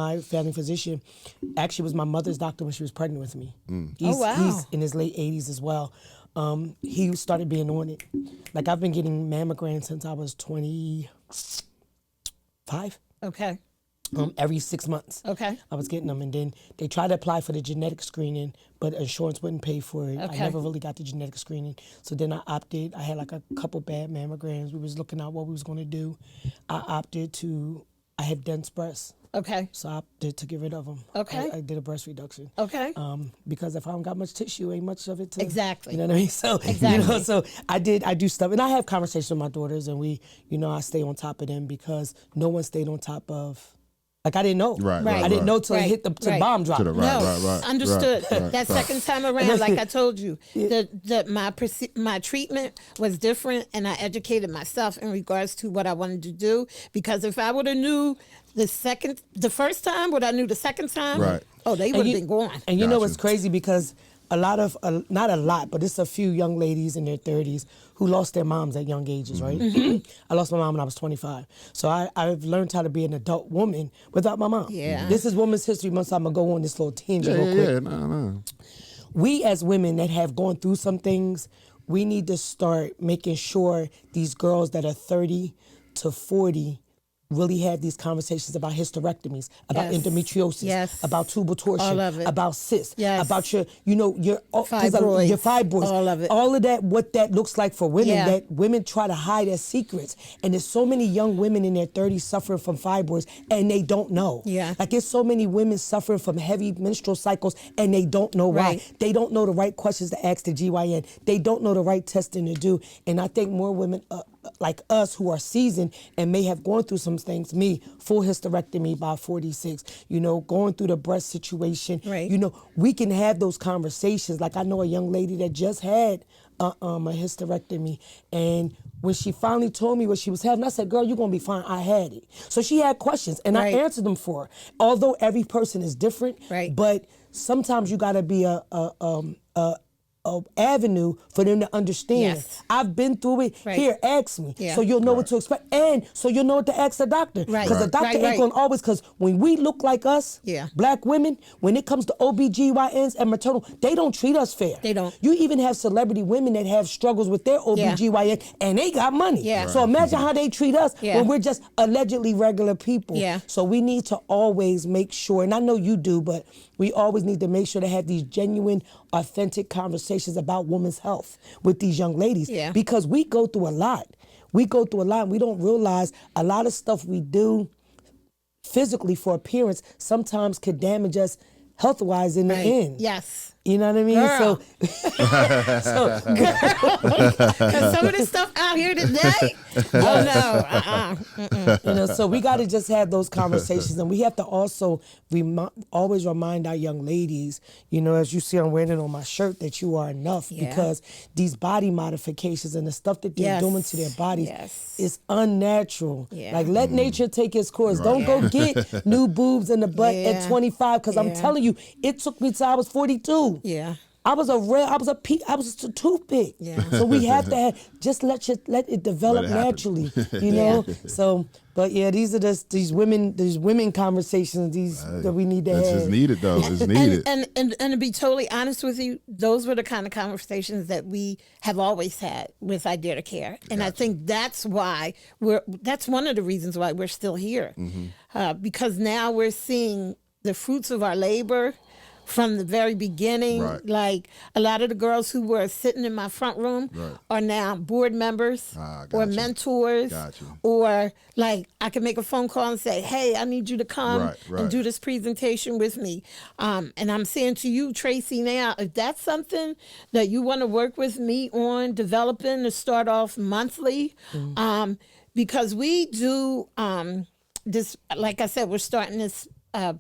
actually was my mother's doctor when she was pregnant with me. He's in his late 80s as well. He started being on it. Like I've been getting mammograms since I was 20. 5. Okay. Every 6 months. Okay. I was getting them, and then they tried to apply for the genetic screening, but insurance wouldn't pay for it. Okay. I never really got the genetic screening. So then I opted. I had like a couple bad mammograms. We was looking at what we was going to do. I had dense breasts. Okay. So I opted to get rid of them. Okay. I did a breast reduction. Okay. Because if I don't got much tissue, ain't much of it to. Exactly. You know what I mean? So, exactly. So I do stuff. And I have conversations with my daughters, and I stay on top of them because no one stayed on top of. Like, I didn't know. Right. I didn't know till it hit the bomb drop. Understood. That second time around, like I told you, my treatment was different, and I educated myself in regards to what I wanted to do. Because if I would have knew the first time, what I knew the second time, they would have been gone. And you know what's crazy? Because not a lot, but it's a few young ladies in their 30s who lost their moms at young ages, right? I lost my mom when I was 25. So I've learned how to be an adult woman without my mom. Yeah. This is Women's History Month, so I'm going to go on this little tangent real quick. No. We as women that have gone through some things, we need to start making sure these girls that are 30 to 40 really had these conversations about hysterectomies, about endometriosis, about tubal torsion, all of it. about cysts, Yes. about your Fibroids. your fibroids, all of it. All of that, what that looks like for women, that women try to hide as secrets. And there's so many young women in their 30s suffering from fibroids, and they don't know. Yeah. Like, there's so many women suffering from heavy menstrual cycles, and they don't know why. Right. They don't know the right questions to ask the GYN. They don't know the right testing to do. And I think more women like us who are seasoned and may have gone through some things, me, full hysterectomy by 46, going through the breast situation, we can have those conversations. Like, I know a young lady that just had a hysterectomy, and when she finally told me what she was having, I said, girl, you're going to be fine. I had it. So she had questions, and I answered them for her. Although every person is different, but sometimes you got to be a avenue for them to understand. Yes. I've been through it. Here, ask me. Yeah. So you'll know what to expect. And so you'll know what to ask the doctor. Because the doctor ain't going to always, because when we look like us, black women, when it comes to OBGYNs and maternal, they don't treat us fair. They don't. You even have celebrity women that have struggles with their OBGYN and they got money. Yeah. So imagine how they treat us when we're just allegedly regular people. Yeah. So we need to always make sure, and I know you do, but we always need to make sure to have these genuine, authentic conversations about women's health with these young ladies. Yeah. Because we go through a lot. We go through a lot, and we don't realize a lot of stuff we do physically for appearance sometimes could damage us health-wise in the end. Yes. You know what I mean? Girl. Because some of this stuff out here today, so we got to just have those conversations, and we have to also always remind our young ladies, as you see I'm wearing it on my shirt, that you are enough, because these body modifications and the stuff that they're doing to their bodies is unnatural. Yeah. Like, let nature take its course. Don't go get new boobs in the butt at 25, because I'm telling you, it took me till I was 42. Yeah. I was a toothpick. Yeah. So we have to just let it develop naturally, know. So, but these are these women conversations that we need to have. It's just needed, though. It's needed. And to be totally honest with you, those were the kind of conversations that we have always had with I Dare to Care, and I think that's why that's one of the reasons why we're still here, because now we're seeing the fruits of our labor. From the very beginning, like a lot of the girls who were sitting in my front room are now board members or mentors, or like I can make a phone call and say, hey, I need you to come and do this presentation with me. And I'm saying to you, Tracy, now, if that's something that you want to work with me on developing to start off monthly, because we do this, like I said, we're starting this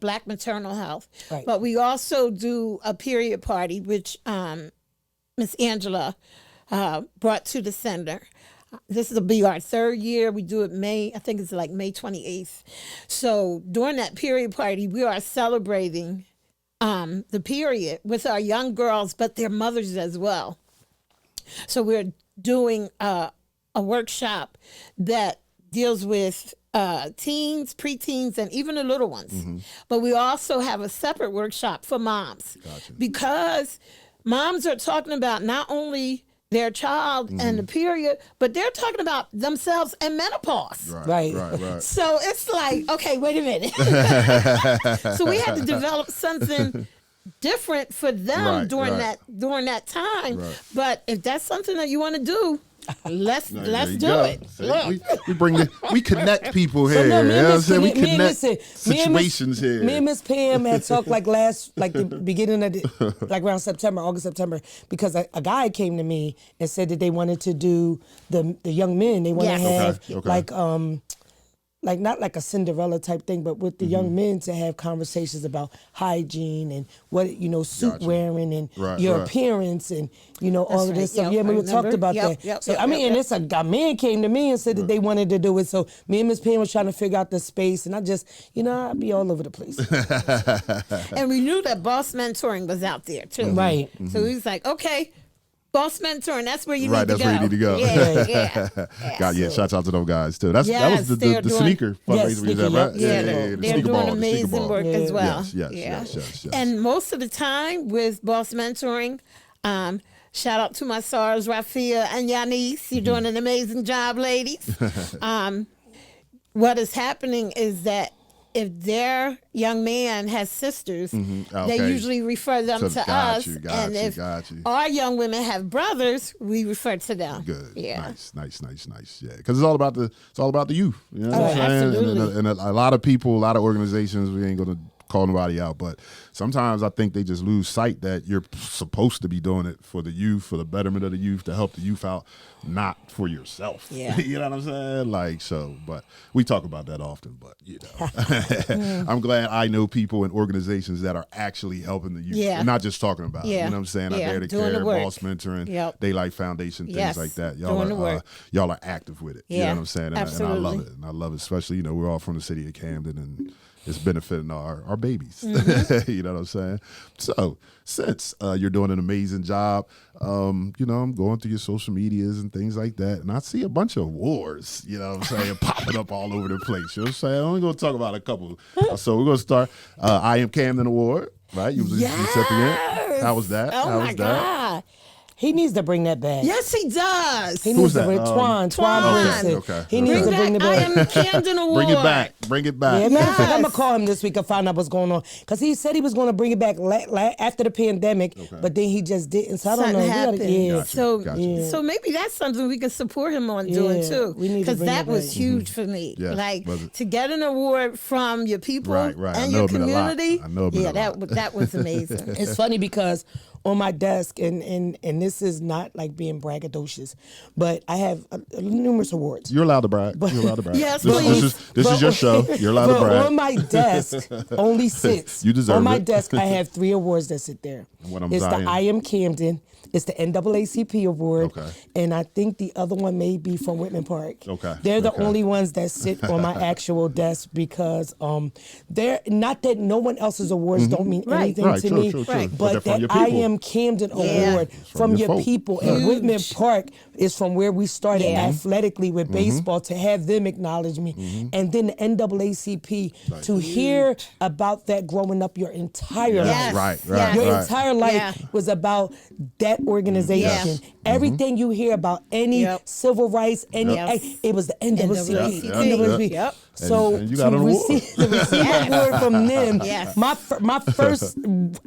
Black maternal health, but we also do a period party, which Miss Angela brought to the center. This will be our third year. We do it May 28th. So during that period party, we are celebrating the period with our young girls, but their mothers as well. So we're doing a workshop that deals with teens, preteens, and even the little ones. But we also have a separate workshop for moms, because moms are talking about not only their child and the period, but they're talking about themselves and menopause. Right. So it's like, okay, wait a minute. So we had to develop something different for them during that time. Right. But if that's something that you want to do, let's do it. We connect people here. We connect situations here. Me and Miss Pam had talked the beginning of around August, September, because a guy came to me and said that they wanted to do the young men. They want to have not like a Cinderella type thing, but with the young men to have conversations about hygiene and what, suit wearing and your appearance and, all of this stuff. We talked about that. So, it's a man came to me and said that they wanted to do it. So me and Miss Pam was trying to figure out the space, and I just, I'd be all over the place. And we knew that boss mentoring was out there too. Right. So he was like, okay, boss mentoring, that's where you need to go. That's where you need to go. Yeah. Shouts out to those guys too. That was the sneaker fundraiser we did, right? They're doing amazing work as well. Yes. And most of the time with boss mentoring, shout out to my stars, Rafia and Yanis. You're doing an amazing job, ladies. What is happening is that if their young man has sisters, they usually refer them to us. And if our young women have brothers, we refer to them. Good. Yeah. Nice. Yeah. Because it's all about the youth. You know what I'm saying? Absolutely. And a lot of people, a lot of organizations, we ain't gonna call nobody out, but sometimes I think they just lose sight that you're supposed to be doing it for the youth, for the betterment of the youth, to help the youth out, not for yourself. Yeah. You know what I'm saying? But we talk about that often, but I'm glad I know people and organizations that are actually helping the youth and not just talking about it. You know what I'm saying? I Dare to Care, Boss Mentoring, Daylight Foundation, things like that. Y'all are active with it. You know what I'm saying? And I love it. And I love it, especially, we're all from the city of Camden, and it's benefiting our babies. You know what I'm saying? So since you're doing an amazing job, I'm going through your social medias and things like that, and I see a bunch of awards, popping up all over the place. You know what I'm saying? I'm only going to talk about a couple. So we're going to start I Am Camden Award, right? You was the recipient. How was that? Oh, my God. He needs to bring that back. Yes, he does. He needs to bring Twan brings it. Okay. He needs to bring it back. I Am Camden Award. Bring it back. Yeah, matter of fact, I'm gonna call him this week and find out what's going on, because he said he was going to bring it back after the pandemic, but then he just didn't. So I don't know. Happened. So maybe that's something we can support him on doing too, because that was huge for me. To get an award from your people and your community. That was amazing. It's funny because on my desk, and this is not like being braggadocious, but I have numerous awards. You're allowed to brag. Yes, please. This is your show. You're allowed to brag. On my desk only sits. You deserve on my it. desk, I have 3 awards that sit there. It's the I Am Camden. It's the NAACP award, and I think the other one may be from Whitman Park. They're the only ones that sit on my actual desk, because they're not that no one else's awards don't mean anything to me, but that I Am Camden award from your people. And Whitman Park is from where we started athletically with baseball, to have them acknowledge me, and then the NAACP to hear about that growing up your entire life. Your entire life was about that organization. Everything you hear about any civil rights, it was the NAACP. So to receive an award from them, my first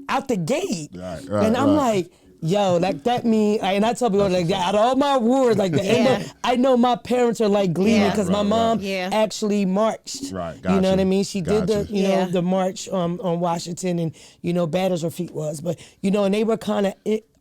out the gate, and I'm like, yo, like that mean, and I tell people like that, out of all my awards, like the end of, I know my parents are like gleaming, because my mom actually marched. You know what I mean? She did the, the march on Washington, and batters her feet was, but and they were kind of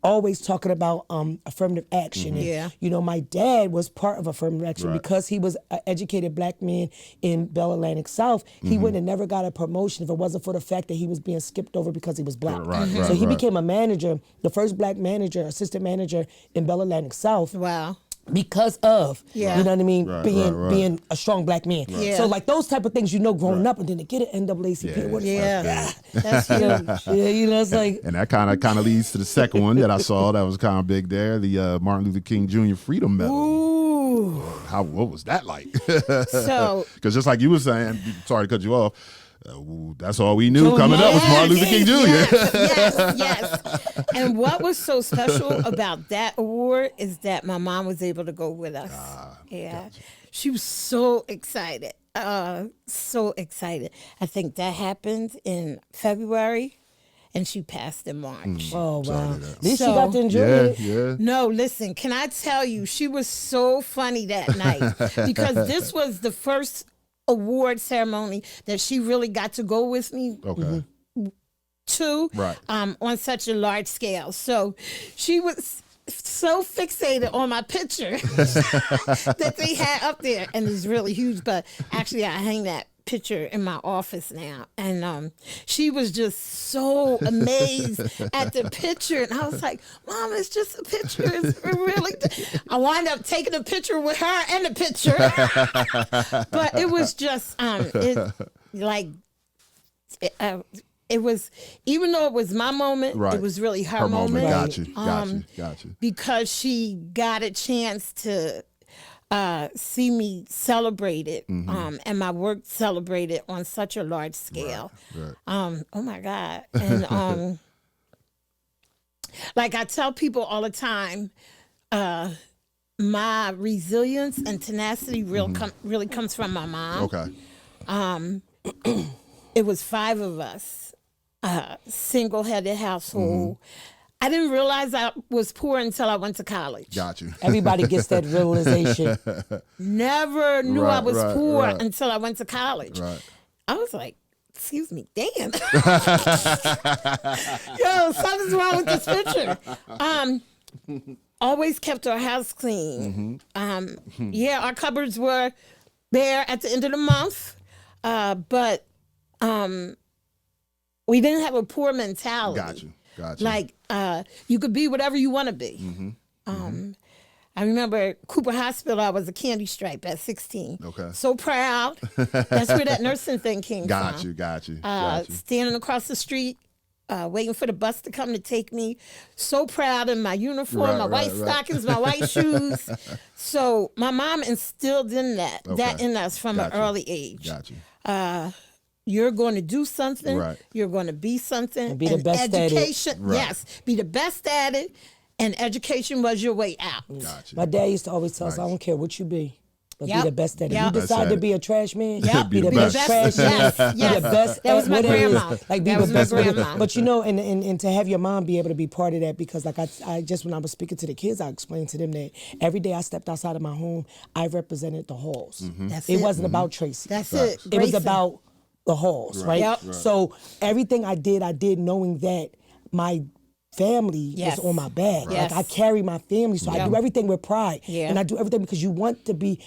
always talking about affirmative action. And, my dad was part of affirmative action because he was an educated black man in Bell Atlantic South. He wouldn't have never got a promotion if it wasn't for the fact that he was being skipped over because he was black. So he became a manager, the first black manager, assistant manager in Bell Atlantic South. Wow. Because of, you know what I mean, being a strong black man. So like those type of things, growing up, and then to get an NAACP award. That's huge. It's like. And that kind of leads to the second one that I saw that was kind of big there, the Martin Luther King Jr. Freedom Medal. Ooh. What was that like? So. Because just like you were saying, sorry to cut you off, That's all we knew coming up was Martin Luther King Jr. Yes. And what was so special about that award is that my mom was able to go with us. Gotcha. She was so excited. So excited. I think that happened in February. And she passed in March. Oh, wow. At least she got to enjoy it. Yeah. No, listen, can I tell you, she was so funny that night because this was the first award ceremony that she really got to go with me to on such a large scale. So she was so fixated on my picture that they had up there. And it's really huge, but actually I hang that picture in my office now, and she was just so amazed at the picture, and I was like, Mom, it's just a picture. It's really I wound up taking a picture with her and the picture. But it was just it was, even though it was my moment, it was really her moment. Got you. Because she got a chance to see me celebrated, and my work celebrated on such a large scale. Right. Oh my God. And like I tell people all the time, my resilience and tenacity really comes from my mom. Okay. It was 5 of us, single-headed household. I didn't realize I was poor until I went to college. Got you. Everybody gets that realization. Never knew I was poor until I went to college. Right. I was like, excuse me, damn. Yo, something's wrong with this picture. Always kept our house clean. Yeah, our cupboards were bare at the end of the month, but we didn't have a poor mentality. Got you. Like, you could be whatever you want to be. I remember Cooper Hospital, I was a candy stripe at 16. Okay. So proud. That's where that nursing thing came Got from. you. Standing across the street, waiting for the bus to come to take me. So proud in my uniform, my white stockings, my white shoes. So my mom instilled in that in us from an early age. Got you. You're going to do something. Right. You're going to be something. And be the best at it. Yes, be the best at it. And education was your way out. Gotcha. My dad used to always tell us, I don't care what you be, but be the best at it. Yep. You decide to be a trash man, be the best best. trash man. Yes. Be the best. That was my grandma. Like, be the best. But you know, and to have your mom be able to be part of that, because like I just, when I was speaking to the kids, I explained to them that every day I stepped outside of my home, I represented the halls. It wasn't about Tracy. That's it. It was about the halls, right? Yep. So everything I did knowing that my family was on my back. Yes. Like, I carry my family, so I do everything with pride. And I do everything because you want to be,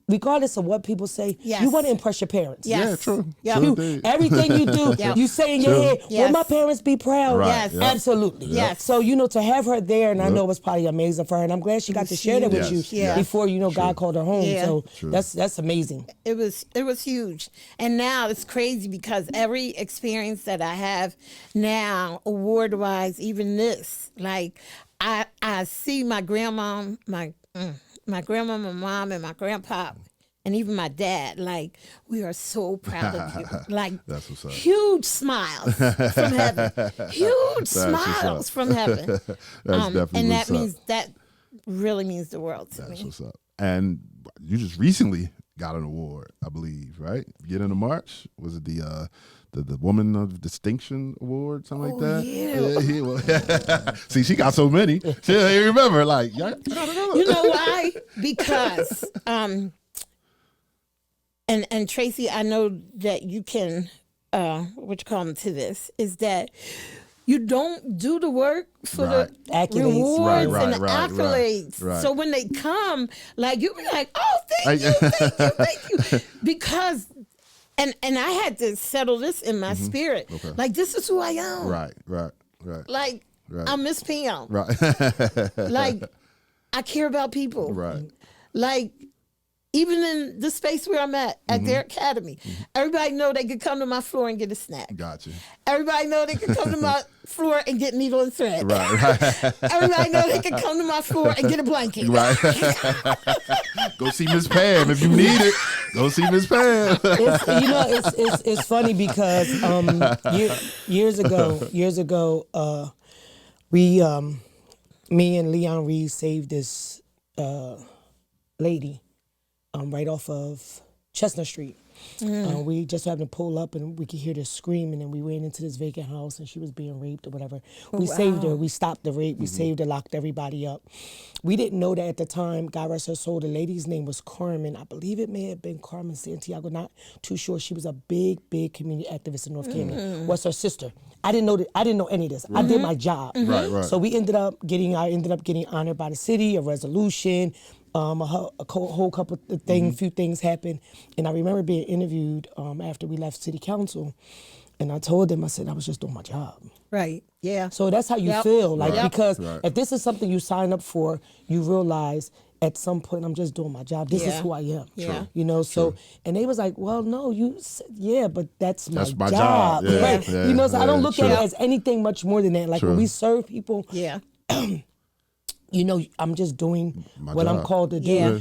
regardless of what people say, you want to impress your parents. Yes. Yeah, true. You, everything you do, you say in your head, will my parents be proud? Right. Yes. Absolutely. Yes. So, to have her there, and I know it was probably amazing for her, and I'm glad she got to share that with you before, God called her home. So that's amazing. It was huge. And now it's crazy because every experience that I have now, award-wise, even this, like, I see my grandma, my grandma, my mom, and my grandpa, and even my dad, like, we are so proud of you. Like, that's what's up. Huge smiles from heaven. Huge smiles from heaven. That's definitely and what's that means, up. that really means the world to me. That's what's up. And you just recently got an award, I believe, right? Beginning of March? Was it the Woman of Distinction Award, something like that? Yeah. See, she got so many. She don't remember. Like, you know why? Because, and Tracy, I know that you can, to this, is that you don't do the work for the accolades. Rewards and the accolades. Right. So when they come, like, you be like, oh, thank you. Because, and I had to settle this in my spirit. Okay. Like, this is who I am. Right. Like, I'm Miss Pam. Right. Like, I care about people. Right. Like, even in the space where I'm at their academy, everybody know they could come to my floor and get a snack. Gotcha. Everybody know they could come to my floor and get needle and thread. Right. Everybody know they could come to my floor and get a blanket. Right. Go see Miss Pam if you need it. Go see Miss Pam. It's funny because years ago, me and Leon Reed saved this lady right off of Chestnut Street. We just happened to pull up and we could hear this screaming, and we went into this vacant house and she was being raped or whatever. We saved her. We stopped the rape. We saved her, locked everybody up. We didn't know that at the time. God rest her soul. The lady's name was Carmen. I believe it may have been Carmen Santiago. Not too sure. She was a big community activist in North Camden. Was her sister. I didn't know any of this. I did my job. Right. So we ended up getting honored by the city, a resolution. A whole couple of things, few things happened. And I remember being interviewed after we left city council. And I told them, I said, I was just doing my job. Right, yeah. So that's how you feel. Because if this is something you sign up for, you realize at some point, I'm just doing my job. This is who I am. Yeah. So, and they was like, well, no, but that's my job. Yeah, right. yeah, So I don't look at it as anything much more than that. Like when we serve people, I'm just doing what I'm called to do.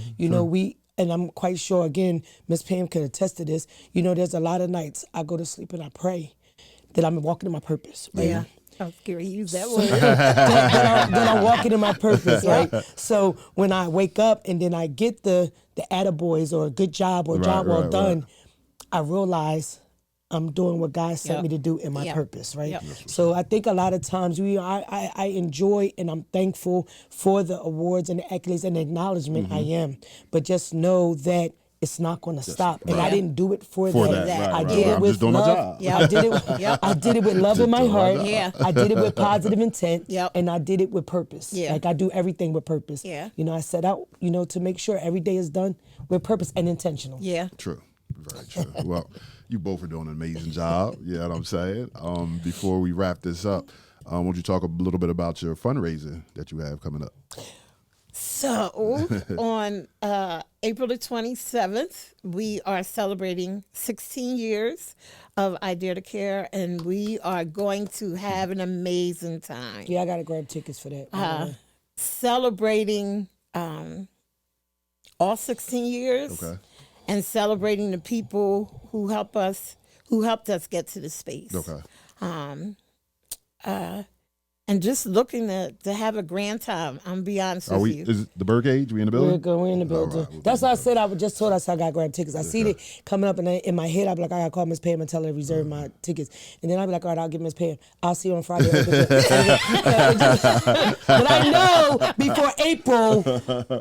And I'm quite sure, again, Miss Pam could attest to this. There's a lot of nights I go to sleep and I pray that I'm walking in my purpose. Right? Yeah. I was scared to use that word. that I'm walking in my purpose, right? So when I wake up and then I get the attaboys or a good job or job well done, I realize I'm doing what God sent me to do in my purpose, right? So I think a lot of times I enjoy and I'm thankful for the awards and the accolades and the acknowledgement I am. But just know that it's not going to stop. And I didn't do it for that. I did it with love. I did it with love in my heart. I did it with positive intent. And I did it with purpose. Like I do everything with purpose. I set out, to make sure every day is done with purpose and intentional. True. Very true. Well, you both are doing an amazing job. You know what I'm saying? Before we wrap this up, why don't you talk a little bit about your fundraiser that you have coming up? So on April the 27th, we are celebrating 16 years of I Dare to Care, and we are going to have an amazing time. Yeah, I got to grab tickets for that. Celebrating all 16 years. Okay. And celebrating the people who helped us get to the space. Okay. And just looking to have a grand time. I'm be honest with you. Is it the BYRDCAGE? We in the building? We're in the building. Right, that's why I said I just told us I got to grab tickets. I see it coming up in my head. I'll be like, I got to call Miss Pam and tell her to reserve my tickets. And then I'll be like, all right, I'll give Miss Pam. I'll see you on Friday. But I know before April,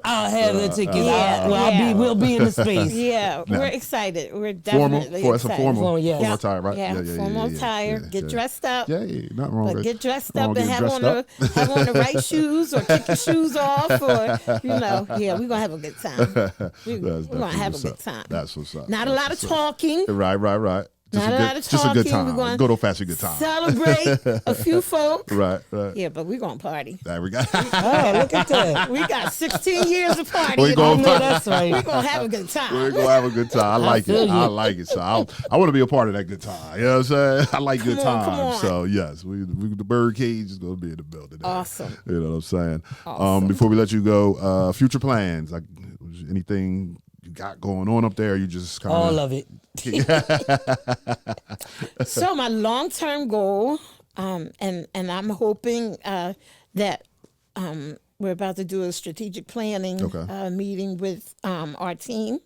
I'll have the tickets. We'll be in the space. Yeah, we're excited. We're definitely excited. It's a formal attire, right? Yeah, formal attire. Get dressed up. Yeah, nothing wrong with it. Get dressed up and have on the right shoes or kick your shoes off or, we're going to have a good time. We're going to have a good time. That's what's up. Not a lot of talking. Right. Just a good time. Good old-fashioned good time. Celebrate a few folk. Right. Yeah, but we're going to party. There we go. Oh, look at that. We got 16 years of partying. We're going that's right. We're going to have a good time. We're going to have a good time. I like it. So I want to be a part of that good time. You know what I'm saying? I like good times. So, yes, the BYRDCAGE is going to be in the building. Awesome. You know what I'm saying? Awesome. Before we let you go, future plans, like anything you got going on up there? You just kind all of it. So my long-term goal, and I'm hoping that we're about to do a strategic planning meeting with our team,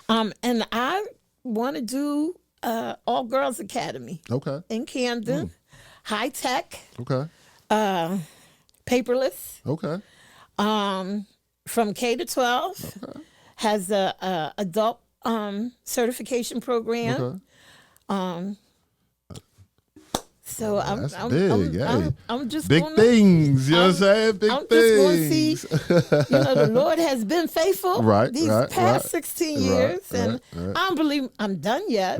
and I want to do all girls academy. In Camden, high tech. Paperless. From K to 12, has a adult certification program. So I'm just big things. You know what I'm saying? Big I'm things. just going to see. The Lord has been faithful. These past 16 years, and I don't believe I'm done yet.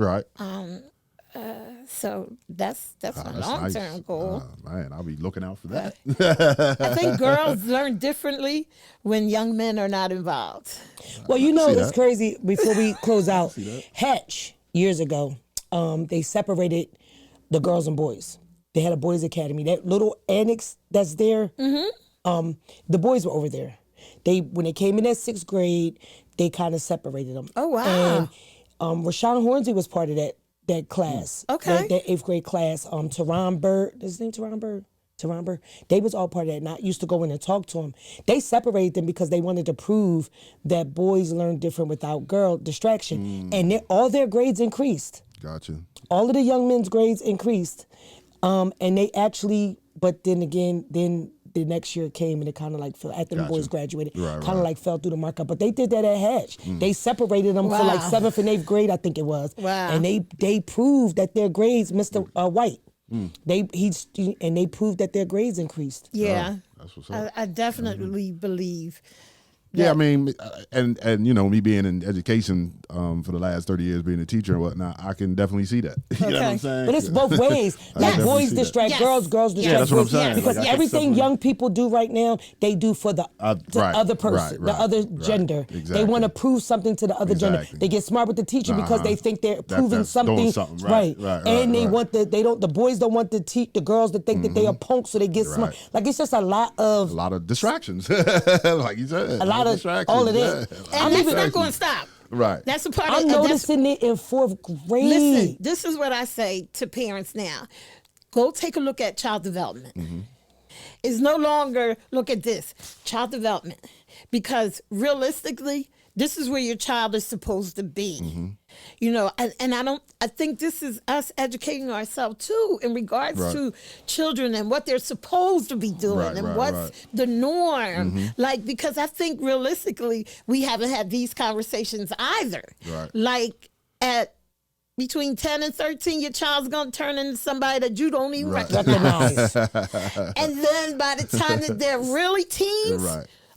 So that's my long-term nice. goal. Man, I'll be looking out for that. I think girls learn differently when young men are not involved. Well, you know, see it's that. crazy. Before we close out, Hatch, years ago, they separated the girls and boys. They had a boys' academy. That little annex that's there, the boys were over there. When they came in that 6th grade, they kind of separated them. Oh, wow. And Rashawn Hornsey was part of that class. Okay. That 8th grade class. Teron Bird, is his name Teron Bird? Teron Bird. They was all part of that. And I used to go in and talk to them. They separated them because they wanted to prove that boys learn different without girl distraction. And all their grades increased. Gotcha. All of the young men's grades increased. And they actually, but then again, the next year came and it kind of like fell, after the boys graduated, kind of like fell through the markup. But they did that at Hatch. They separated them for like 7th and 8th grade, I think it was. Wow. And they proved that their grades, Mr. White, they proved that their grades increased. Yeah. That's what's up. I definitely believe. Yeah, I mean, and you know, me being in education for the last 30 years, being a teacher and whatnot, I can definitely see that. You know what I'm saying? But it's both ways. Like definitely boys see that. distract girls, girls distract that's what I'm boys. saying. Because Like, I can everything separate- young people do right now, they do for the other person, the other gender. Exactly. They want to prove something to the other gender. Exactly. They get smart with the teacher because they think they're proving that's doing something. Right, right, and they right. want the boys don't want to teach the girls to think that they are punks, so they get smart. Like it's just a lot of distractions, like you said. A lot of distractions. all of it. And that's not going to stop. Right. That's a part I'm of noticing it in 4th grade. Listen, this is what I say to parents now. Go take a look at child development. It's no longer, look at this, child development. Because realistically, this is where your child is supposed to be. You know, and I think this is us educating ourselves too in regards to children and what they're supposed to be doing and what's the norm. Like, because I think realistically, we haven't had these conversations either. Right. Like at between 10 and 13, your child's going to turn into somebody that you don't even recognize. And then by the time that they're really teens,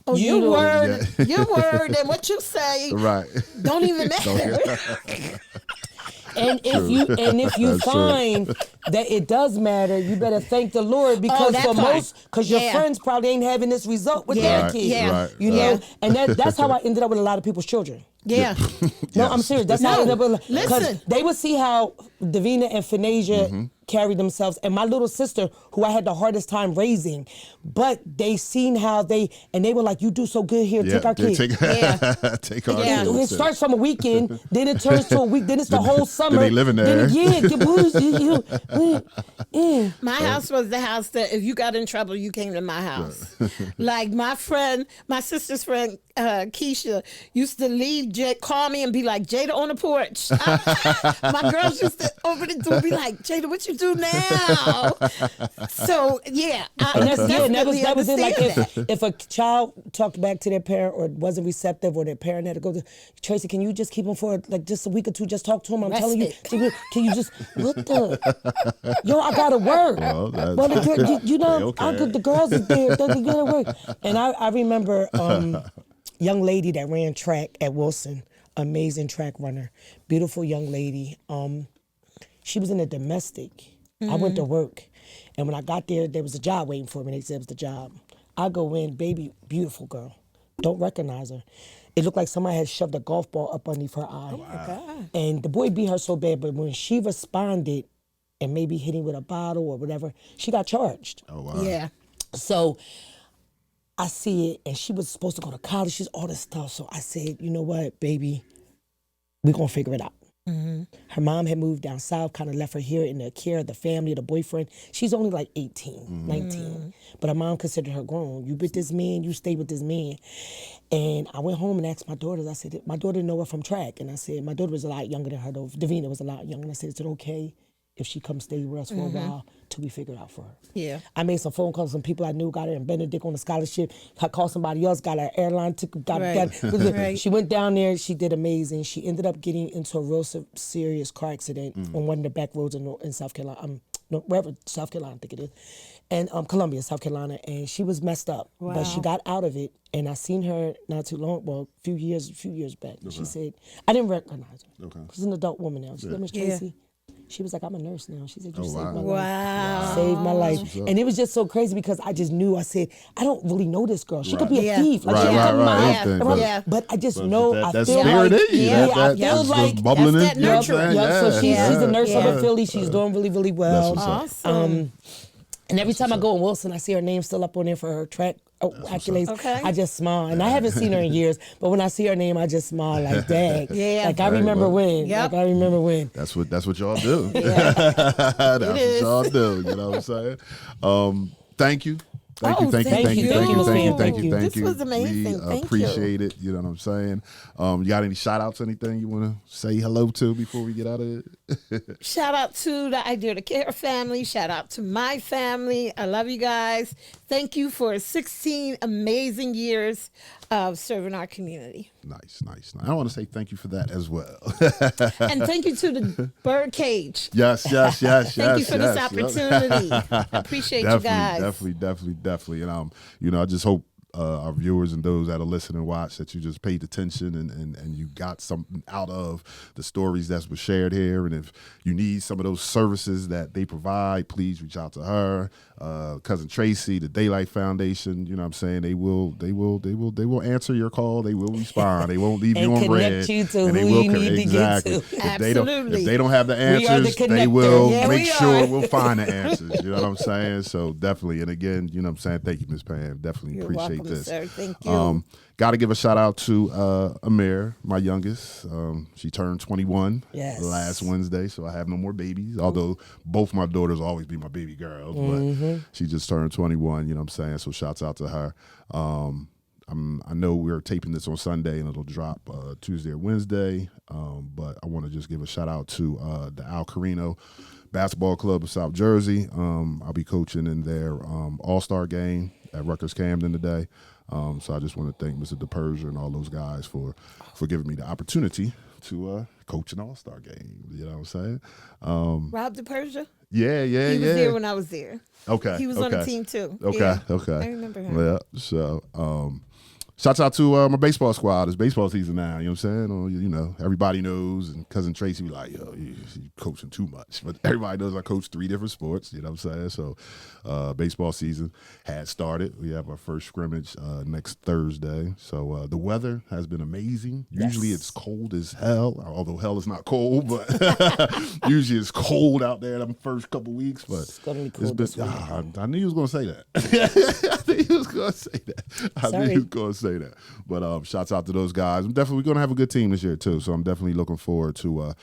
oh, your word, and what you say don't even matter. And if you find that it does matter, you better thank the Lord because because your friends probably ain't having this result with their kids. You know, and that's how I ended up with a lot of people's children. Yeah. No, I'm serious. That's how I ended up with. Listen, they would see how Davina and Finasia carried themselves, and my little sister, who I had the hardest time raising, but they seen how they were like, "You do so good here. Take our kids." Take our kids. It starts from a weekend, then it turns to a week, then it's the whole summer. Then they living there. My house was the house that if you got in trouble, you came to my house. Like my sister's friend, Keisha, used to leave, call me and be like, "Jada on the porch." My girls used to open the door and be like, "Jada, what you do now?" So yeah, that was it. Like if a child talked back to their parent or wasn't receptive, or their parent had to go to Tracy, can you just keep them for like just a week or two? Just talk to him. I'm telling you, can you just what the I gotta work. Well, you know, the girls is there. They gotta work. And I remember young lady that ran track at Wilson, amazing track runner, beautiful young lady. She was in a domestic. I went to work, and when I got there was a job waiting for me. They said it was the job. I go in, baby, beautiful girl. Don't recognize her. It looked like somebody had shoved a golf ball up underneath her eye. Oh my God. And the boy beat her so bad, but when she responded and maybe hit him with a bottle or whatever, she got charged. Oh, wow. Yeah. So I see it, and she was supposed to go to college. She's all this stuff. So I said, you know what, baby, we're going to figure it out. Her mom had moved down south, kind of left her here in the care of the family, the boyfriend. She's only like 18, 19. But her mom considered her grown. You with this man, you stay with this man. And I went home and asked my daughters, I said, my daughter know her from track. And I said, my daughter was a lot younger than her, though. Davina was a lot younger. And I said, is it okay if she comes stay with us for a while till we figure it out for her? Yeah. I made some phone calls to some people I knew, got her in Benedict on a scholarship. I called somebody else, got her airline ticket, She went down there, she did amazing. She ended up getting into a real serious car accident on one of the back roads in South Carolina. Wherever, South Carolina, I think it is. And Columbia, South Carolina. And she was messed up. Wow. But she got out of it. And I seen her not too long, well, a few years back. Okay. She said, I didn't recognize her. Okay. She's an adult woman now. She said, Miss Tracy, She was like, I'm a nurse now. She said, you saved wow. my life. Wow. Saved my life. That's what's up. And it was just so crazy because I just knew, I said, I don't really know this girl. She could be Yeah. a thief. Like, Right, she could right, come right. out, Everything, right? Yeah. But I just But know, that I feel spirit like, in you, yeah, that I feel was like, bubbling that's in. that You know what I'm nurture. saying? Yep, so she's a nurse of Yeah. the Philly. She's doing really, really well. That's what's up. Awesome. And every time I go in Wilson, I see her name still up on there for her track accolades. Okay. I just smile. And I haven't seen her in years, but when I see her name, I just smile like, dang. Yeah. Like, I remember when. Yep. Like, I remember when. That's what y'all do. That's what y'all do. You know what I'm saying? Thank you. Thank you. This was amazing. We Thank appreciate it. You know what I'm saying? You got any shout outs, anything you want to say hello to before we get out of it? Shout out to the Idea to Care family. Shout out to my family. I love you guys. Thank you for 16 amazing years of serving our community. Nice. I want to say thank you for that as well. And thank you to the Birdcage. Yes. Thank you for this opportunity. I appreciate you guys. Definitely. And I just hope our viewers and those that are listening and watch that you just paid attention and you got something out of the stories that were shared here. And if you need some of those services that they provide, please reach out to her, cousin Tracy, the Daylight Foundation. You know what I'm saying? They will answer your call. They will respond. They won't leave you on red. You to and they who will you need to get to. If they don't have the We are the answers, they connector. will Yeah, make we sure are. we'll find the answers. You know what I'm saying? So definitely. And again, you know what I'm saying? Thank you, Ms. Pam. Definitely You're appreciate welcome, this. sir. Thank you. Got to give a shout out to Amir, my youngest. She turned 21 last Wednesday, so I have no more babies. Although both my daughters will always be my baby girls, but she just turned 21. You know what I'm saying? So shouts out to her. I know we're taping this on Sunday and it'll drop Tuesday or Wednesday, but I want to just give a shout out to the Al Carino Basketball Club of South Jersey. I'll be coaching in their All-Star game at Rutgers Camden today. So I just want to thank Mr. DePersia and all those guys for giving me the opportunity to coach an All-Star game. You know what I'm saying? Rob DePersia? Yeah. He was there when I was there. Okay. He was on the team too. Okay. Yeah. Okay. I remember him. Yeah. So, shouts out to my baseball squad. It's baseball season now. You know what I'm saying? Or, everybody knows. And cousin Tracy be like, yo, you coaching too much. But everybody knows I coach 3 different sports. You know what I'm saying? So, baseball season has started. We have our first scrimmage next Thursday. So, the weather has been amazing. Usually it's cold as hell, although hell is not cold, but usually it's cold out there the first couple weeks. But It's going to be cold this week. I knew he was going to say that. I knew he was going to say that. But shouts out to those guys. We're going to have a good team this year too. So I'm definitely looking forward to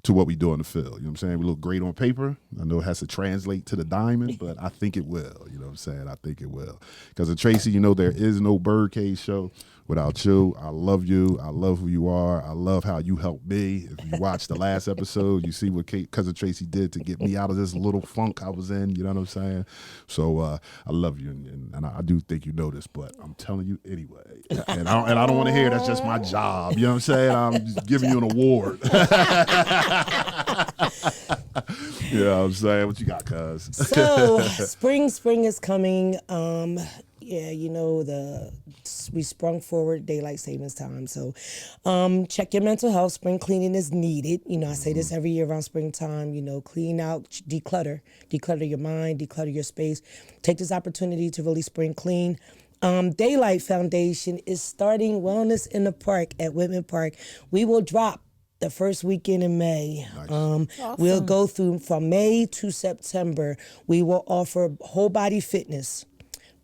what we do on the field. You know what I'm saying? We look great on paper. I know it has to translate to the diamond, but I think it will. You know what I'm saying? I think it will. Because Tracy, there is no Birdcage show without you. I love you. I love who you are. I love how you helped me. If you watched the last episode, you see what cousin Tracy did to get me out of this little funk I was in. You know what I'm saying? So I love you, and I do think you know this, but I'm telling you anyway. And I don't want to hear that's just my job. You know what I'm saying? I'm just giving you an award. You know what I'm saying? What you got, cuz? So spring is coming. We sprung forward daylight savings time. So check your mental health. Spring cleaning is needed. I say this every year around springtime. Clean out, declutter your mind, declutter your space. Take this opportunity to really spring clean. Daylight Foundation is starting Wellness in the Park at Whitman Park. We will drop the first weekend in May. Nice. Awesome. We'll go through from May to September. We will offer whole body fitness,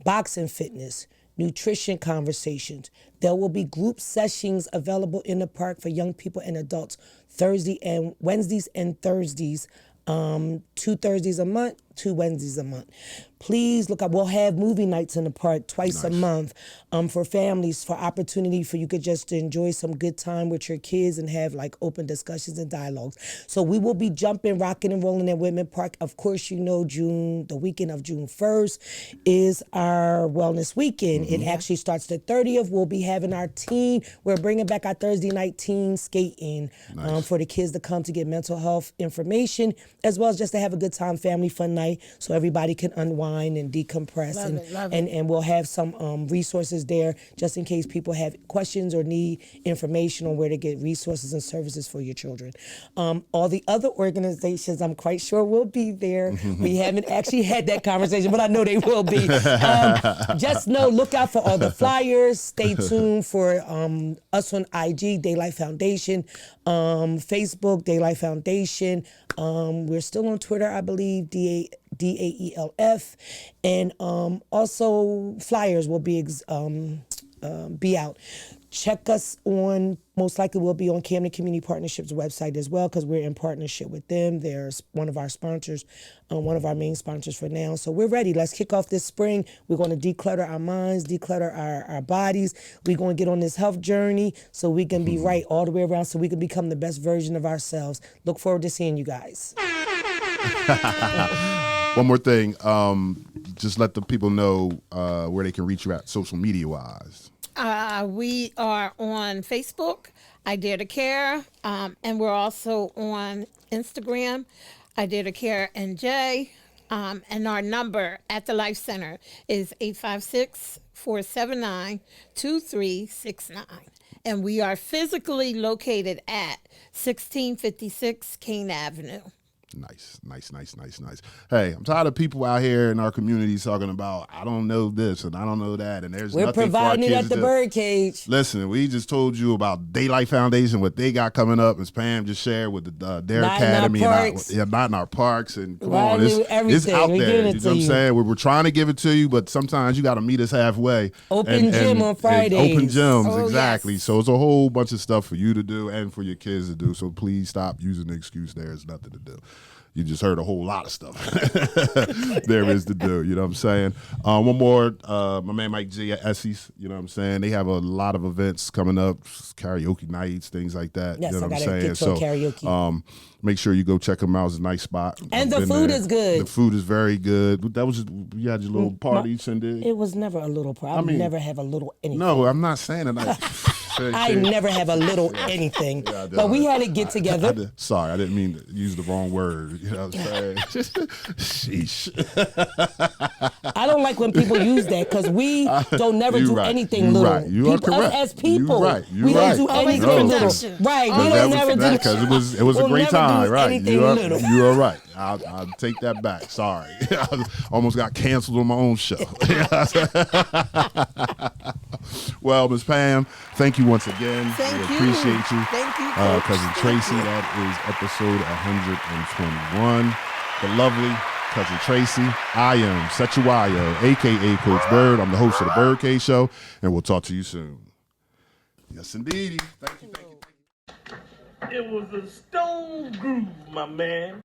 boxing fitness, nutrition conversations. There will be group sessions available in the park for young people and adults Wednesdays and Thursdays. 2 Thursdays a month, 2 Wednesdays a month. Please look up. We'll have movie nights in the park twice a month for families, for opportunity for you could just enjoy some good time with your kids and have like open discussions and dialogues. So we will be jumping, rocking, and rolling at Whitman Park. Of course, the weekend of June 1st is our wellness weekend. It actually starts the 30th. We'll be having our teen. We're bringing back our Thursday night teen skating for the kids to come to get mental health information, as well as just to have a good time, family fun night. night so everybody can unwind and decompress. And we'll have some resources there just in case people have questions or need information on where to get resources and services for your children. All the other organizations, I'm quite sure will be there. We haven't actually had that conversation, but I know they will be. Just know, look out for all the flyers. Stay tuned for us on IG, Daylight Foundation, Facebook, Daylight Foundation. We're still on Twitter, I believe, DAELF. And also flyers will be out. Check us on, most likely we'll be on Camden Community Partnerships website as well, because we're in partnership with them. They're one of our sponsors, one of our main sponsors for now. So we're ready. Let's kick off this spring. We're going to declutter our minds, declutter our bodies. We're going to get on this health journey so we can be right all the way around, so we can become the best version of ourselves. Look forward to seeing you guys. One more thing. Just let the people know where they can reach you at social media-wise. We are on Facebook, I Dare to Care, and we're also on Instagram, I Dare to Care NJ, and our number at the Life Center is 856-479-2369. And we are physically located at 1656 Kane Avenue. Nice. Hey, I'm tired of people out here in our communities talking about, I don't know this and I don't know that, and there's nothing for our kids to do. We're providing it at the Birdcage. Listen, we just told you about Daylight Foundation, what they got coming up, as Pam just shared with the Dare Academy. Not in our parks. And come on, it's out there. You know what I'm saying? We're trying to give it to you, but sometimes you got to meet us halfway. Open gym on Fridays. Open gyms, exactly. Yes. So it's a whole bunch of stuff for you to do and for your kids to do. So please stop using the excuse there's nothing to do. You just heard a whole lot of stuff there is to do. You know what I'm saying? One more, my man Mike G at Essie's. You know what I'm saying? They have a lot of events coming up, karaoke nights, things like that. Yes, you know I what gotta I'm saying? get to a karaoke. Make sure you go check them out. It's a nice spot. And the food is good. The food is very good. That was just, you had your little party, Cindy. It was never a little party. I never have a little anything. No, I'm not saying it. I never have a little anything. Yeah, but we had to get together. Sorry, I didn't mean to use the wrong word. You know what I'm saying? Sheesh. I don't like when people use that, because we don't never do anything little. Right. You are correct. As people, we don't do anything little. Right. We don't never do that, because it was a great time. Right. You are right. I'll take that back. Sorry. I almost got canceled on my own show. Well, Ms. Pam, thank you once again. Thank you. Appreciate you. Thank you. Cousin Tracy, that is episode 121. The lovely Cousin Tracy. I am Sechuayo, a.k.a. Coach Bird. I'm the host of the BYRDCAGE Show, and we'll talk to you soon. Yes, indeed. Thank you. It was a stone groove, my man.